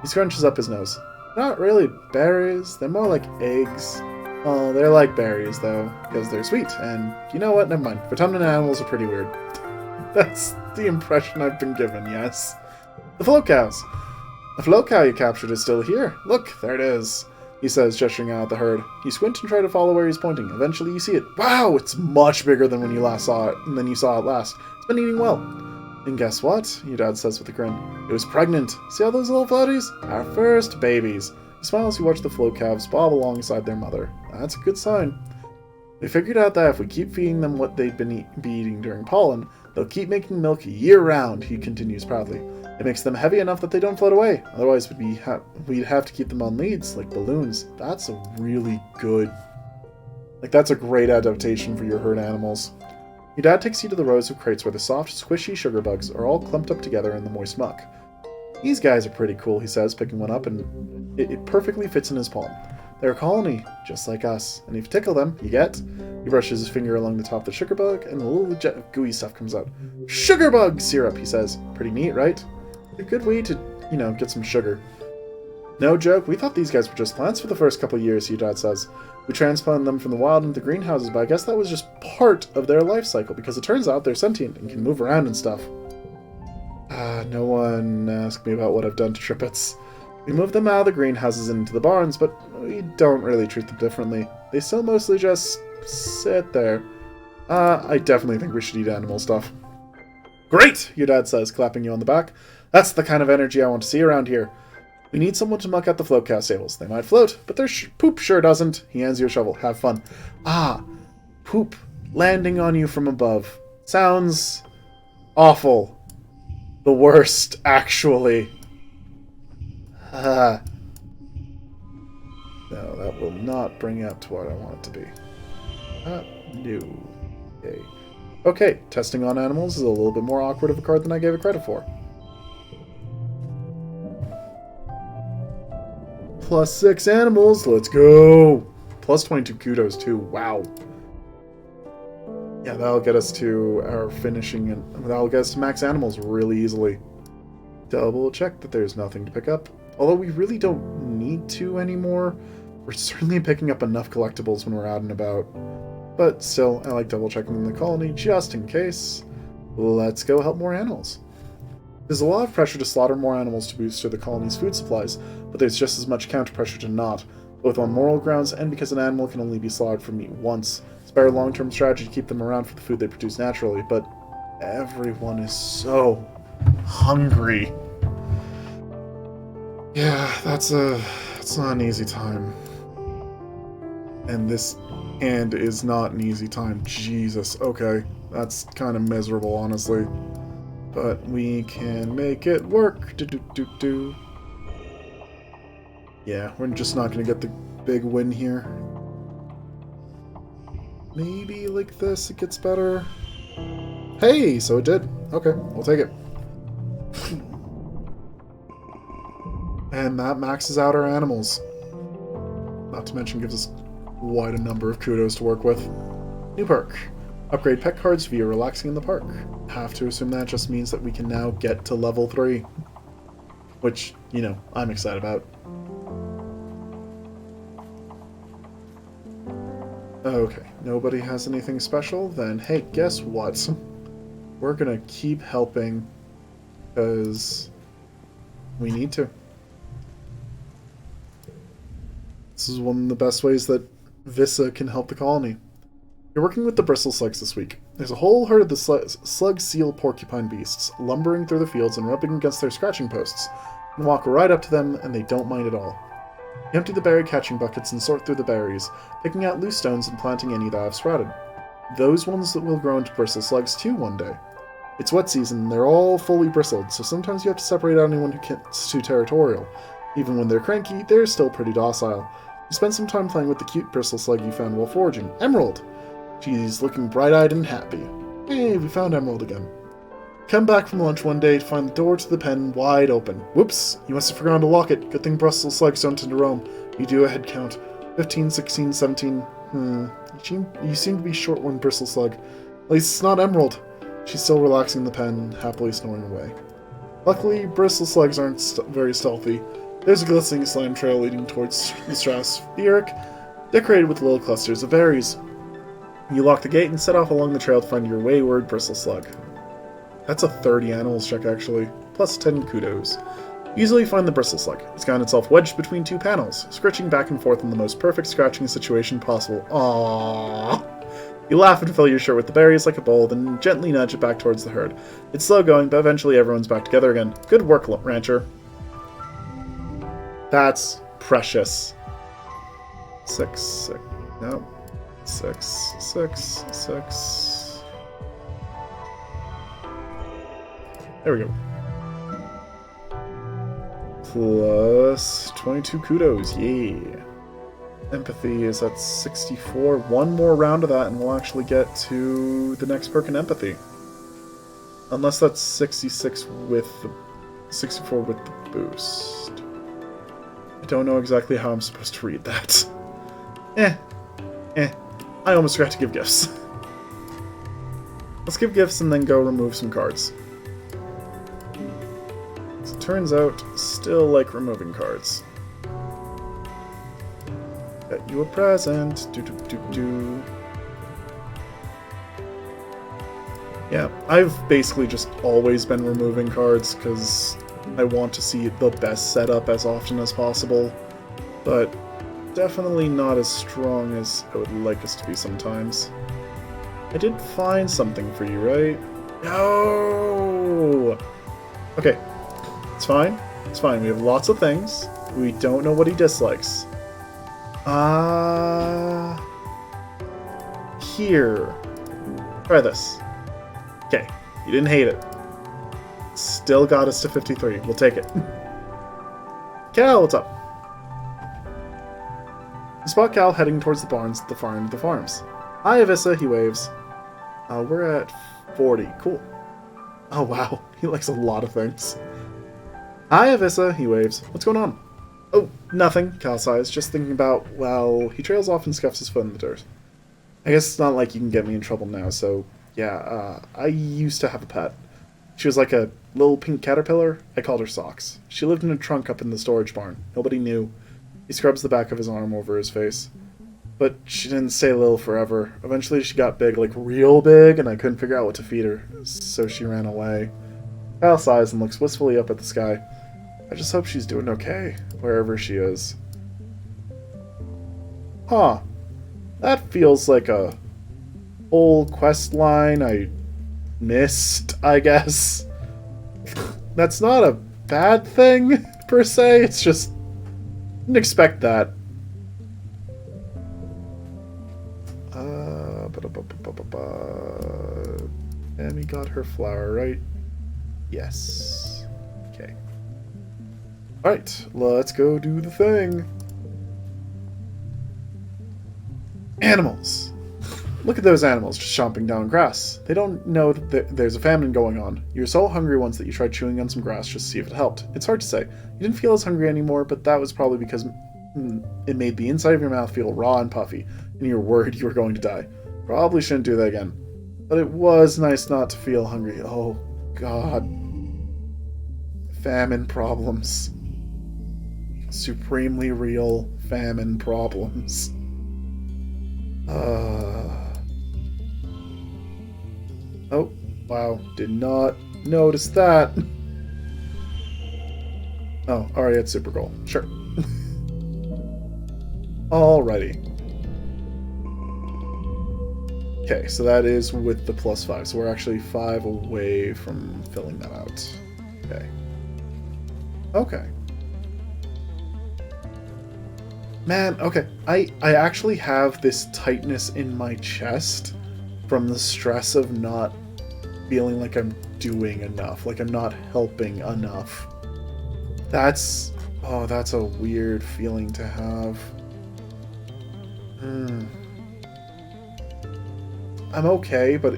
He scrunches up his nose. Not really berries, they're more like eggs. Oh, they're like berries, though, because they're sweet, and you know what? Never mind. Vertumnan animals are pretty weird. That's the impression I've been given, yes. The float cows. The float cow you captured is still here. Look, there it is, he says, gesturing out at the herd. You squint and try to follow where he's pointing. Eventually you see it. Wow, it's much bigger than when you last saw it, and then you saw it last. It's been eating well. And guess what? Your dad says with a grin. It was pregnant. See all those little floaties? Our first babies. He smiles as you watch the float calves bob alongside their mother. That's a good sign. We figured out that if we keep feeding them what they've been eating during pollen, they'll keep making milk year-round, he continues proudly. It makes them heavy enough that they don't float away. Otherwise, we'd have to keep them on leads, like balloons. That's a really good... that's a great adaptation for your herd animals. Your dad takes you to the rows of crates where the soft, squishy sugar bugs are all clumped up together in the moist muck. These guys are pretty cool, he says, picking one up, and it perfectly fits in his palm. They're a colony, just like us, and if you tickle them, you get... He brushes his finger along the top of the sugar bug, and a little jet of gooey stuff comes out. Sugar bug syrup, he says. Pretty neat, right? A good way to, get some sugar. No joke, we thought these guys were just plants for the first couple years, your dad says. We transplanted them from the wild into the greenhouses, but I guess that was just part of their life cycle, because it turns out they're sentient and can move around and stuff. No one asked me about what I've done to Trippets. We moved them out of the greenhouses into the barns, but we don't really treat them differently. They still mostly just sit there. I definitely think we should eat animal stuff. Great, your dad says, clapping you on the back. That's the kind of energy I want to see around here. We need someone to muck out the float cow stables. They might float, but their poop sure doesn't. He hands you a shovel. Have fun. Poop landing on you from above. Sounds awful. The worst, actually. No, that will not bring up to what I want it to be. No. Okay. Okay, testing on animals is a little bit more awkward of a card than I gave it credit for. +6 animals, let's go! +22 kudos too, wow. Yeah, that'll get us to our finishing, and that'll get us to max animals really easily. Double check that there's nothing to pick up. Although we really don't need to anymore. We're certainly picking up enough collectibles when we're out and about. But still, I like double checking the colony just in case. Let's go help more animals. There's a lot of pressure to slaughter more animals to boost the colony's food supplies, but there's just as much counter pressure to not, both on moral grounds and because an animal can only be slaughtered for meat once. It's a better long-term strategy to keep them around for the food they produce naturally, but everyone is so hungry. Yeah, it's not an easy time. And this hand is not an easy time. Jesus, okay. That's kind of miserable, honestly. But we can make it work. Do. Yeah, we're just not going to get the big win here. Maybe like this, it gets better. Hey, so it did. Okay, we'll take it. And that maxes out our animals. Not to mention gives us quite a number of kudos to work with. New perk. Upgrade pet cards via relaxing in the park. Have to assume that just means that we can now get to level 3. Which, I'm excited about. Okay, nobody has anything special? Then, hey, guess what? We're gonna keep helping, because we need to. This is one of the best ways that Vissa can help the colony. You're working with the bristle slugs this week. There's a whole herd of the slug seal porcupine beasts, lumbering through the fields and rubbing against their scratching posts. You can walk right up to them, and they don't mind at all. You empty the berry catching buckets and sort through the berries, picking out loose stones and planting any that have sprouted. Those ones that will grow into bristle slugs too one day. It's wet season, and they're all fully bristled, so sometimes you have to separate out anyone who gets too territorial. Even when they're cranky, they're still pretty docile. You spend some time playing with the cute bristle slug you found while foraging. Emerald! She's looking bright-eyed and happy. Hey, we found Emerald again. Come back from lunch one day to find the door to the pen wide open. Whoops! You must have forgotten to lock it. Good thing bristle slugs don't tend to roam. You do a head count. 15, 16, 17... You seem to be short one bristle slug. At least it's not Emerald. She's still relaxing the pen, happily snoring away. Luckily, bristle slugs aren't very stealthy. There's a glistening slime trail leading towards the stratospheric, decorated with little clusters of berries. You lock the gate and set off along the trail to find your wayward bristle slug. That's a 30 animals check, actually, plus 10 kudos. You easily find the bristle slug. It's gotten itself wedged between two panels, scritching back and forth in the most perfect scratching situation possible. Aww. You laugh and fill your shirt with the berries like a bowl, then gently nudge it back towards the herd. It's slow going, but eventually everyone's back together again. Good work, Rancher. That's precious. 6. No. 6. There we go. Plus 22 kudos, yeah. Empathy is at 64. One more round of that and we'll actually get to the next perk in empathy. Unless that's 66 with the 64 with the boost. I don't know exactly how I'm supposed to read that. I almost forgot to give gifts. Let's give gifts and then go remove some cards. As it turns out, still like removing cards. Get you a present. Yeah, I've basically just always been removing cards because I want to see the best setup as often as possible, but definitely not as strong as I would like us to be sometimes. I did find something for you, right? No! Okay, it's fine. It's fine. We have lots of things. We don't know what he dislikes. Here. Try this. Okay, you didn't hate it. Still got us to 53. We'll take it. Cal, what's up? You spot Cal heading towards the barns at the far end of the farms. Hi, Avissa, he waves. We're at 40. Cool. Oh, wow. He likes a lot of things. Hi, Avissa, he waves. What's going on? Oh, nothing, Cal sighs. Just thinking about, well, he trails off and scuffs his foot in the dirt. I guess it's not like you can get me in trouble now, so, yeah, I used to have a pet. She was like a little pink caterpillar. I called her Socks. She lived in a trunk up in the storage barn. Nobody knew. He scrubs the back of his arm over his face. But she didn't stay little forever. Eventually she got big, like real big, and I couldn't figure out what to feed her, so she ran away. Kyle sighs and looks wistfully up at the sky. I just hope she's doing okay, wherever she is. Huh. That feels like a whole quest line I missed, I guess. That's not a bad thing, per se. It's just... didn't expect that. Amy got her flower, right? Yes. Okay. Alright, let's go do the thing. Animals. Look at those animals just chomping down grass. They don't know that there's a famine going on. You were so hungry once that you tried chewing on some grass just to see if it helped. It's hard to say. You didn't feel as hungry anymore, but that was probably because it made the inside of your mouth feel raw and puffy, and you were worried you were going to die. Probably shouldn't do that again. But it was nice not to feel hungry. Oh, God. Famine problems. Supremely real famine problems. Oh, wow. Did not notice that. Oh, alright, it's super goal. Sure. Alrighty. Okay, so that is with the +5. So we're actually 5 away from filling that out. Okay. Okay. Man, okay. I actually have this tightness in my chest from the stress of not feeling like I'm doing enough, like I'm not helping enough. That's... oh, that's a weird feeling to have. I'm okay, but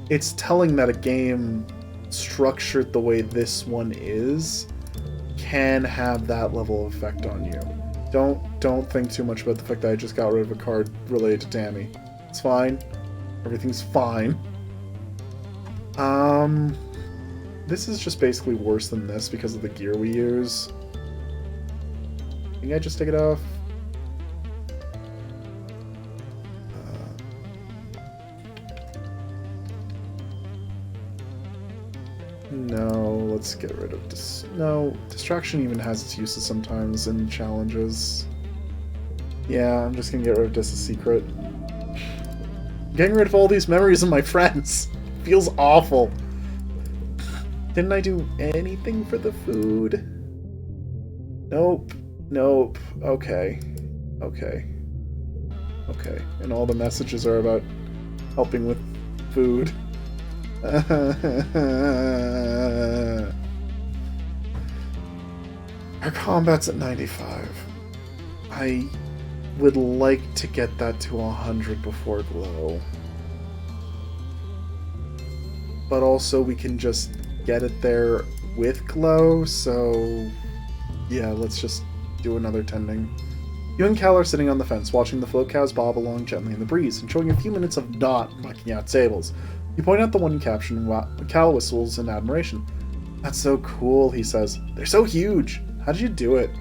it's telling that a game structured the way this one is can have that level of effect on you. Don't think too much about the fact that I just got rid of a card related to Tammy. It's fine. Everything's fine. This is just basically worse than this because of the gear we use. Can I just take it off? No, let's get rid of this. No, distraction even has its uses sometimes in challenges. Yeah, I'm just gonna get rid of this as secret. Getting rid of all these memories of my friends feels awful. Didn't I do anything for the food? Nope. Nope. Okay. Okay. Okay. And all the messages are about helping with food. Our combat's at 95. would like to get that to 100 before glow. But also we can just get it there with glow, so yeah, let's just do another tending. You and Cal are sitting on the fence, watching the float cows bob along gently in the breeze, and showing a few minutes of not mucking out sables. You point out the one you captured, and Cal whistles in admiration. That's so cool, he says. They're so huge! How did you do it?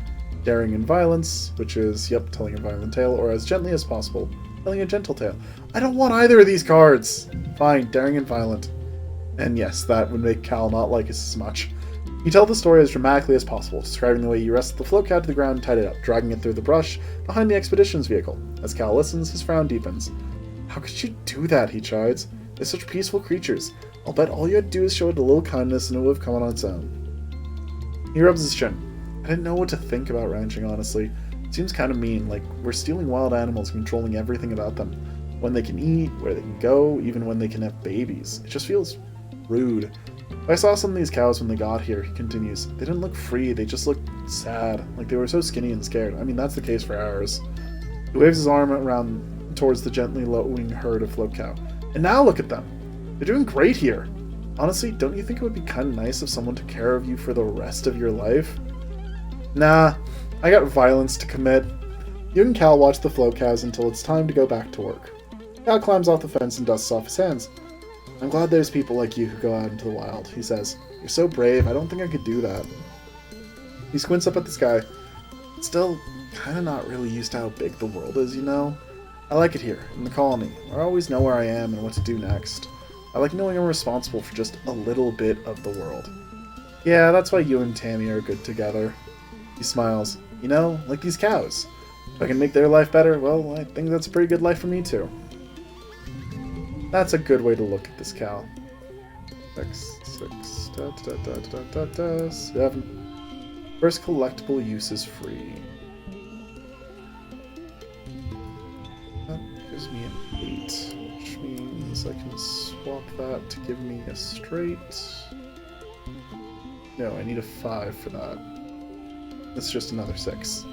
Daring and violence, which is, yep, telling a violent tale, or as gently as possible, telling a gentle tale. I don't want either of these cards! Fine, daring and violent. And yes, that would make Cal not like us as much. You tell the story as dramatically as possible, describing the way you wrestled the float cow to the ground and tied it up, dragging it through the brush behind the expedition's vehicle. As Cal listens, his frown deepens. How could you do that, he chides. They're such peaceful creatures. I'll bet all you had to do is show it a little kindness and it would have come on its own. He rubs his chin. I didn't know what to think about ranching, honestly. It seems kind of mean, like we're stealing wild animals and controlling everything about them. When they can eat, where they can go, even when they can have babies. It just feels rude. I saw some of these cows when they got here, he continues. They didn't look free, they just looked sad, like they were so skinny and scared. I mean, that's the case for ours. He waves his arm around towards the gently lowing herd of float cow. And now look at them. They're doing great here. Honestly, don't you think it would be kind of nice if someone took care of you for the rest of your life? Nah, I got violence to commit. You and Cal watch the float cows until it's time to go back to work. Cal climbs off the fence and dusts off his hands. I'm glad there's people like you who go out into the wild, he says. You're so brave, I don't think I could do that. He squints up at the sky. Still, kinda not really used to how big the world is, you know? I like it here, in the colony, where I always know where I am and what to do next. I like knowing I'm responsible for just a little bit of the world. Yeah, that's why you and Tammy are good together. He smiles. You know, like these cows. If I can make their life better, well, I think that's a pretty good life for me too. That's a good way to look at this, Cal. 7. First collectible use is free. That gives me an 8, which means I can swap that to give me a straight. No, I need a 5 for that. That's just another 6.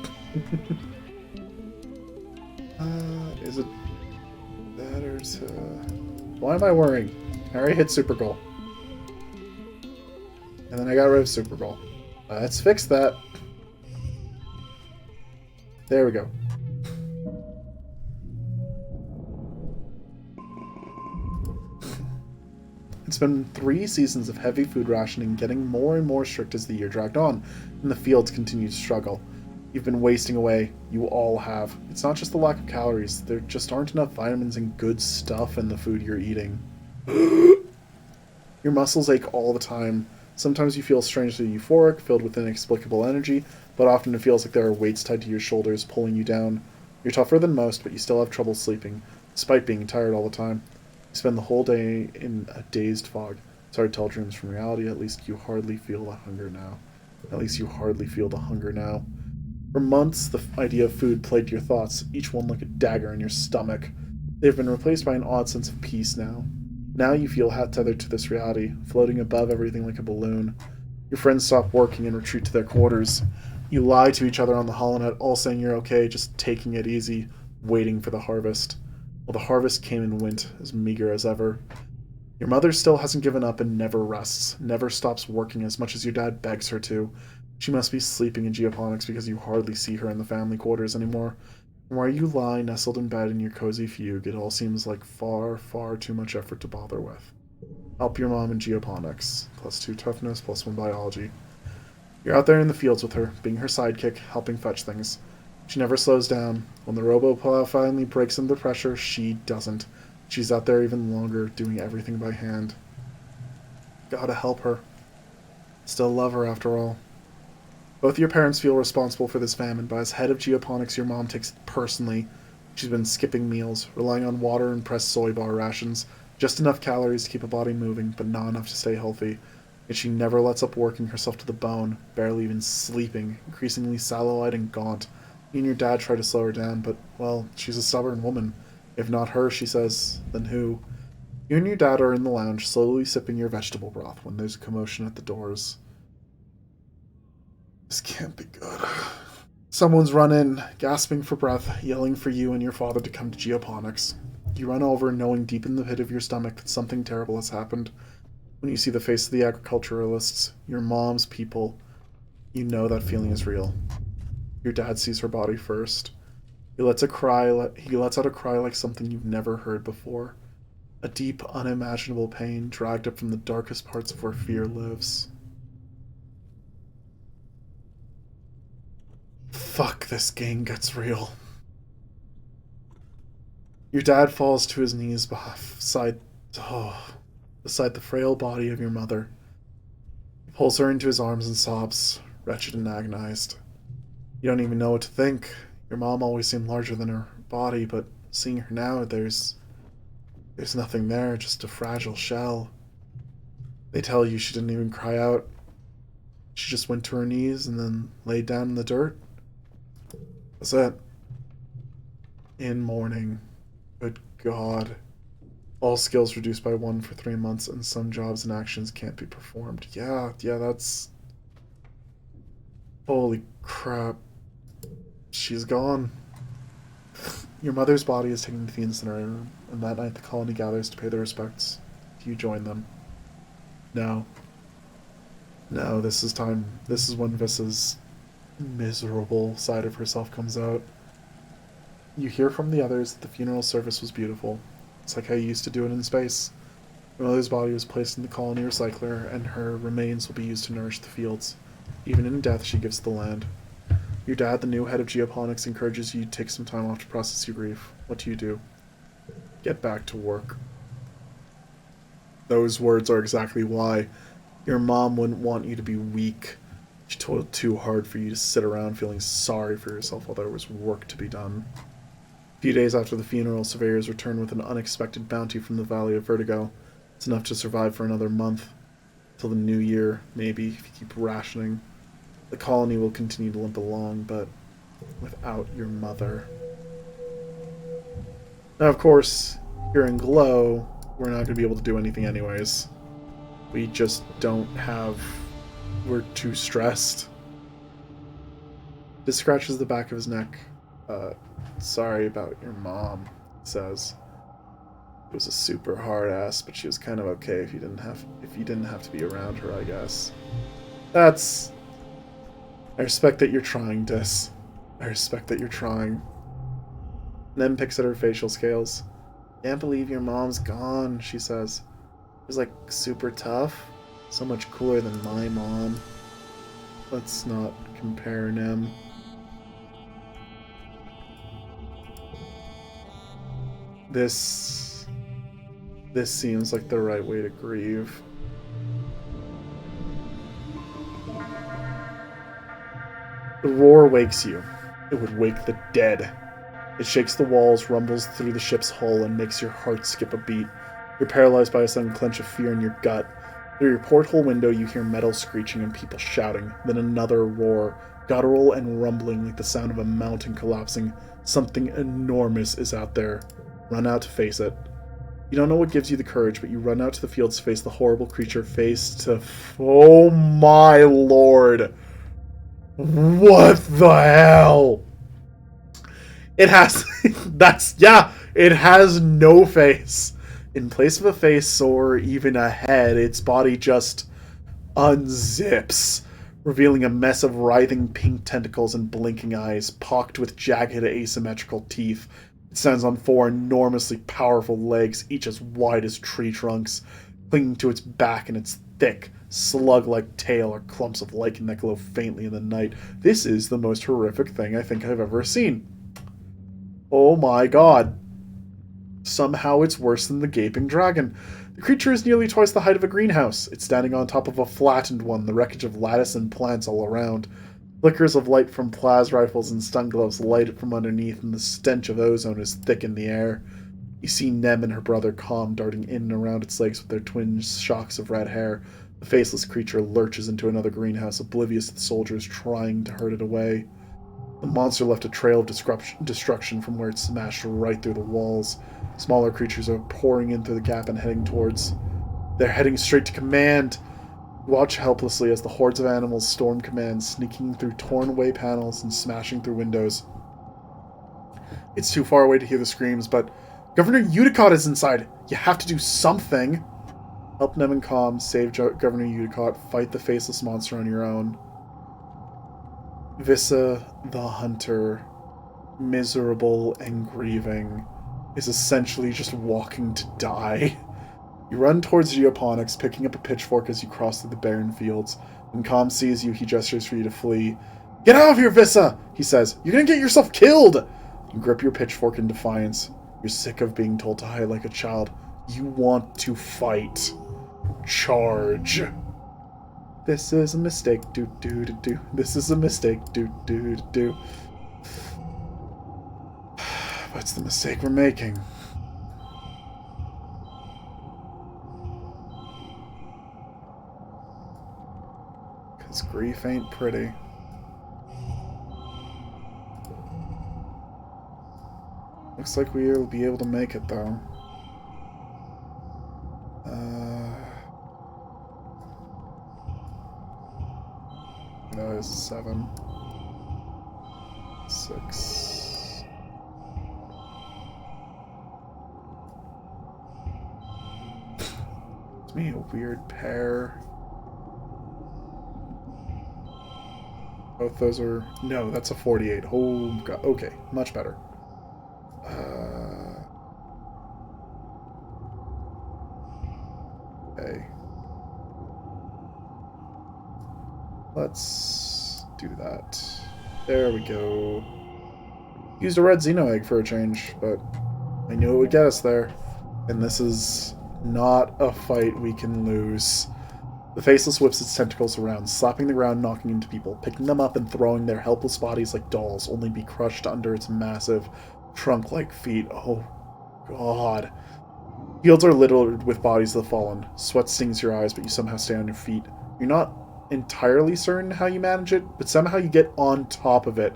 Is it better to... Why am I worrying? I already hit Super Goal. And then I got rid of Super Goal. Let's fix that. There we go. It's been 3 seasons of heavy food rationing, getting more and more strict as the year dragged on, and the fields continue to struggle. You've been wasting away. You all have. It's not just the lack of calories. There just aren't enough vitamins and good stuff in the food you're eating. Your muscles ache all the time. Sometimes you feel strangely euphoric, filled with inexplicable energy, but often it feels like there are weights tied to your shoulders, pulling you down. You're tougher than most, but you still have trouble sleeping, despite being tired all the time. You spend the whole day in a dazed fog. It's hard to tell dreams from reality. At least you hardly feel the hunger now. For months, the idea of food plagued your thoughts, each one like a dagger in your stomach. They've been replaced by an odd sense of peace now. Now you feel tethered to this reality, floating above everything like a balloon. Your friends stop working and retreat to their quarters. You lie to each other on the holonet, all saying you're okay, just taking it easy, waiting for the harvest. Well, the harvest came and went, as meager as ever. Your mother still hasn't given up and never rests, never stops working as much as your dad begs her to. She must be sleeping in geoponics because you hardly see her in the family quarters anymore. And where you lie nestled in bed in your cozy fugue, it all seems like far, far too much effort to bother with. Help your mom in geoponics. +2 toughness, +1 biology. You're out there in the fields with her, being her sidekick, helping fetch things. She never slows down. When the robo-plow finally breaks under pressure, she doesn't. She's out there even longer, doing everything by hand. Gotta help her. Still love her after all. Both your parents feel responsible for this famine, but as head of geoponics, your mom takes it personally. She's been skipping meals, relying on water and pressed soy bar rations, just enough calories to keep a body moving, but not enough to stay healthy. Yet she never lets up working herself to the bone, barely even sleeping, increasingly sallow-eyed and gaunt. You and your dad try to slow her down, but, well, she's a stubborn woman. If not her, she says, then who? You and your dad are in the lounge, slowly sipping your vegetable broth, when there's a commotion at the doors. This can't be good. Someone's run in, gasping for breath, yelling for you and your father to come to geoponics. You run over, knowing deep in the pit of your stomach that something terrible has happened. When you see the face of the agriculturalists, your mom's people, you know that feeling is real. Your dad sees her body first. He lets out a cry like something you've never heard before. A deep, unimaginable pain dragged up from the darkest parts of where fear lives. Fuck, this gang gets real. Your dad falls to his knees beside the frail body of your mother. He pulls her into his arms and sobs, wretched and agonized. You don't even know what to think. Your mom always seemed larger than her body, but seeing her now, there's nothing there, just a fragile shell. They tell you she didn't even cry out. She just went to her knees and then laid down in the dirt. That's it. In mourning. Good God. All skills reduced by 1 for 3 months, and some jobs and actions can't be performed. Yeah, that's... Holy crap. She's gone. Your mother's body is taken to the incinerator room, and that night the colony gathers to pay their respects. Do you join them? No. No, this is when Vissa's miserable side of herself comes out. You hear from the others that the funeral service was beautiful. It's like how you used to do it in space. Your mother's body was placed in the colony recycler, and her remains will be used to nourish the fields. Even in death, she gives the land. Your dad, the new head of geoponics, encourages you to take some time off to process your grief. What do? Get back to work. Those words are exactly why. Your mom wouldn't want you to be weak. She toiled too hard for you to sit around feeling sorry for yourself while there was work to be done. A few days after the funeral, surveyors return with an unexpected bounty from the Valley of Vertigo. It's enough to survive for another month. Till the new year, maybe, if you keep rationing. The colony will continue to limp along, but without your mother. Now, of course, here in Glow, we're not going to be able to do anything anyways. We just don't have... We're too stressed. This scratches the back of his neck. Sorry about your mom, he says. It was a super hard ass, but she was kind of okay if you didn't have to be around her, I guess. I respect that you're trying, Dis. I respect that you're trying. Nem picks at her facial scales. Can't believe your mom's gone, she says. It was like super tough. So much cooler than my mom. Let's not compare, Nem. This seems like the right way to grieve. The roar wakes you. It would wake the dead. It shakes the walls, rumbles through the ship's hull, and makes your heart skip a beat. You're paralyzed by a sudden clench of fear in your gut. Through your porthole window, you hear metal screeching and people shouting. Then another roar, guttural and rumbling like the sound of a mountain collapsing. Something enormous is out there. Run out to face it. You don't know what gives you the courage, but you run out to the fields to face the horrible creature Oh my lord! What the hell? It has... it has no face. In place of a face or even a head, its body just unzips, revealing a mess of writhing pink tentacles and blinking eyes, pocked with jagged asymmetrical teeth. It stands on 4 enormously powerful legs, each as wide as tree trunks. Clinging to its back and its thick, slug-like tail are clumps of lichen that glow faintly in the night. This is the most horrific thing I think I've ever seen. Oh my god. Somehow it's worse than the gaping dragon. The creature is nearly twice the height of a greenhouse. It's standing on top of a flattened one, the wreckage of lattice and plants all around. Flickers of light from plas rifles and stun gloves light it from underneath, and the stench of ozone is thick in the air. You see Nem and her brother Calm darting in and around its legs with their twin shocks of red hair. The faceless creature lurches into another greenhouse, oblivious to the soldiers trying to herd it away. The monster left a trail of destruction from where it smashed right through the walls. Smaller creatures are pouring in through the gap and heading towards... They're heading straight to command! Watch helplessly as the hordes of animals storm command, sneaking through torn away panels and smashing through windows. It's too far away to hear the screams, but Governor Udicott is inside. You have to do something. Help Nem and Calm save Governor Udicott. Fight the faceless monster on your own. Vissa, the hunter, miserable and grieving, is essentially just walking to die. You run towards Geoponics, picking up a pitchfork as you cross through the barren fields. When Calm sees you, he gestures for you to flee. Get out of here, Vissa! He says. You're gonna get yourself killed! You grip your pitchfork in defiance. You're sick of being told to hide like a child. You want to fight. Charge. This is a mistake. Do. This is a mistake. Do. What's the mistake we're making? Because grief ain't pretty. Looks like we'll be able to make it, though. That is 7. 6. It's me, a weird pair. Both those are... No, that's a 48. Oh, God. Okay, much better. Okay. Let's do that. There we go. Used a red Xeno egg for a change, but I knew it would get us there. And this is not a fight we can lose. The Faceless whips its tentacles around, slapping the ground, knocking into people, picking them up and throwing their helpless bodies like dolls, only be crushed under its massive, trunk-like feet. Oh, God. Fields are littered with bodies of the fallen. Sweat stings your eyes, but you somehow stay on your feet. You're not entirely certain how you manage it, but somehow you get on top of it,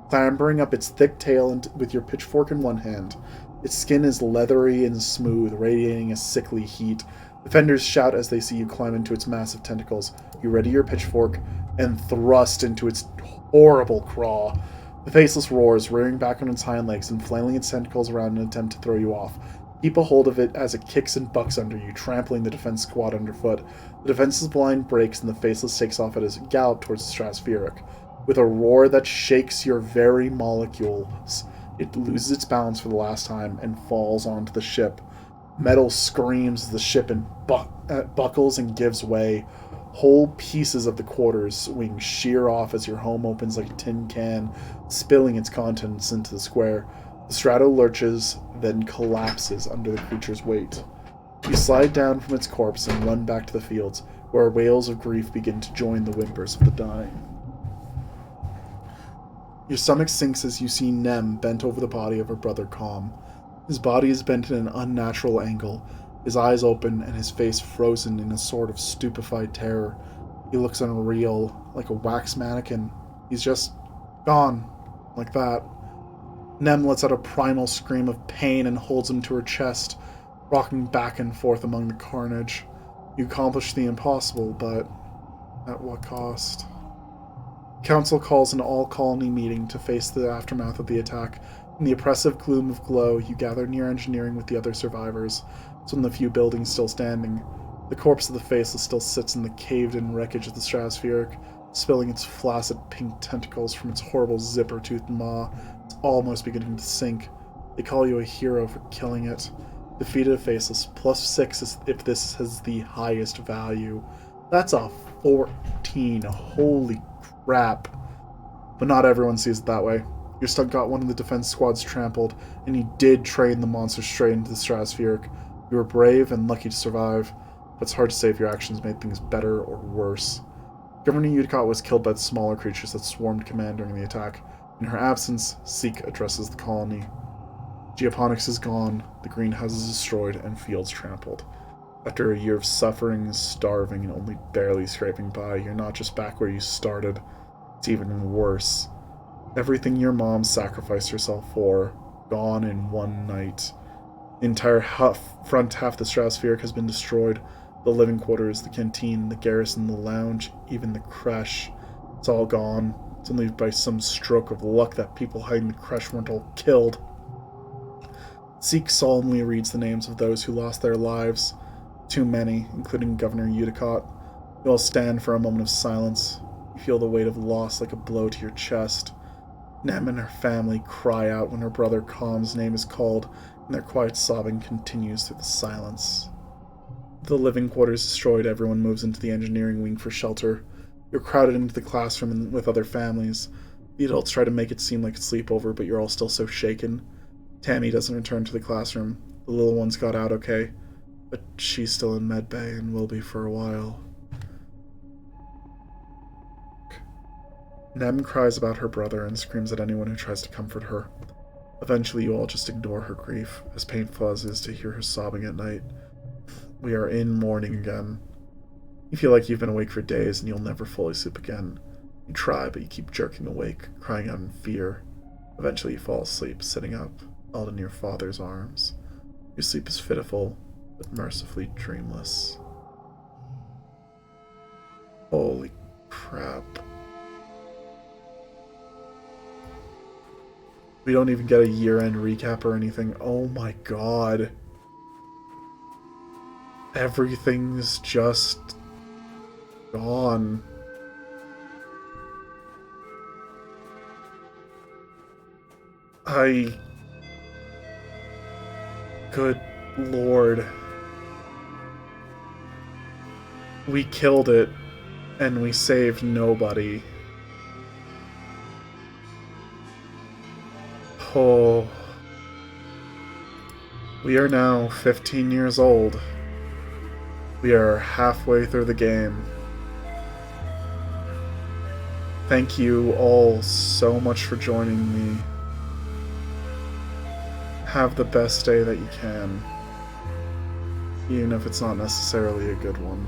clambering up its thick tail with your pitchfork in one hand. Its skin is leathery and smooth, radiating a sickly heat. Defenders shout as they see you climb into its massive tentacles. You ready your pitchfork and thrust into its horrible craw. The Faceless roars, rearing back on its hind legs and flailing its tentacles around in an attempt to throw you off. Keep a hold of it as it kicks and bucks under you, trampling the defense squad underfoot. The defense's blind breaks and the Faceless takes off at a gallop towards the Stratospheric. With a roar that shakes your very molecules, it loses its balance for the last time and falls onto the ship. Metal screams as the ship buckles and gives way. Whole pieces of the quarters wing shear off as your home opens like a tin can, spilling its contents into the square. The strato lurches, then collapses under the creature's weight. You slide down from its corpse and run back to the fields, where wails of grief begin to join the whimpers of the dying. Your stomach sinks as you see Nem bent over the body of her brother Calm. His body is bent in an unnatural angle, his eyes open and his face frozen in a sort of stupefied terror. He looks unreal, like a wax mannequin. He's just gone, like that. Nem lets out a primal scream of pain and holds him to her chest, rocking back and forth among the carnage. You accomplish the impossible, but at what cost? Council calls an all-colony meeting to face the aftermath of the attack. In the oppressive gloom of Glow, you gather near engineering with the other survivors, some of the few buildings still standing. The corpse of the Faceless still sits in the caved-in wreckage of the Stratospheric, spilling its flaccid pink tentacles from its horrible zipper-toothed maw. It's almost beginning to sink. They call you a hero for killing it. Defeated a Faceless, +6 if this has the highest value. That's a 14. Holy crap. But not everyone sees it that way. Your stunt got one of the defense squads trampled, and you did train the monster straight into the Stratospheric. You were brave and lucky to survive, but it's hard to say if your actions made things better or worse. Governor Udicott was killed by the smaller creatures that swarmed command during the attack. In her absence, Seek addresses the colony. Geoponics is gone, the greenhouse is destroyed, and fields trampled. After a year of suffering, starving, and only barely scraping by, you're not just back where you started. It's even worse. Everything your mom sacrificed herself for, gone in one night. The entire front half of the Stratospheric has been destroyed. The living quarters, the canteen, the garrison, the lounge, even the creche. It's all gone. It's only by some stroke of luck that people hiding in the creche weren't all killed. Zeke solemnly reads the names of those who lost their lives. Too many, including Governor Udicott. You all stand for a moment of silence. You feel the weight of loss like a blow to your chest. Nem and her family cry out when her brother Calm's name is called, and their quiet sobbing continues through the silence. The living quarters destroyed, everyone moves into the engineering wing for shelter. You're crowded into the classroom with other families. The adults try to make it seem like a sleepover, but you're all still so shaken. Tammy doesn't return to the classroom. The little ones got out okay, but she's still in med bay and will be for a while. Nem cries about her brother and screams at anyone who tries to comfort her. Eventually you all just ignore her grief, as painful as it is to hear her sobbing at night. We are in mourning again. You feel like you've been awake for days and you'll never fully sleep again. You try, but you keep jerking awake, crying out in fear. Eventually you fall asleep, sitting up, held in your father's arms. Your sleep is pitiful, but mercifully dreamless. Holy crap. We don't even get a year-end recap or anything. Oh my god. Everything's just gone. Good lord. We killed it, and we saved nobody. Oh. We are now 15 years old. We are halfway through the game. Thank you all so much for joining me. Have the best day that you can, even if it's not necessarily a good one.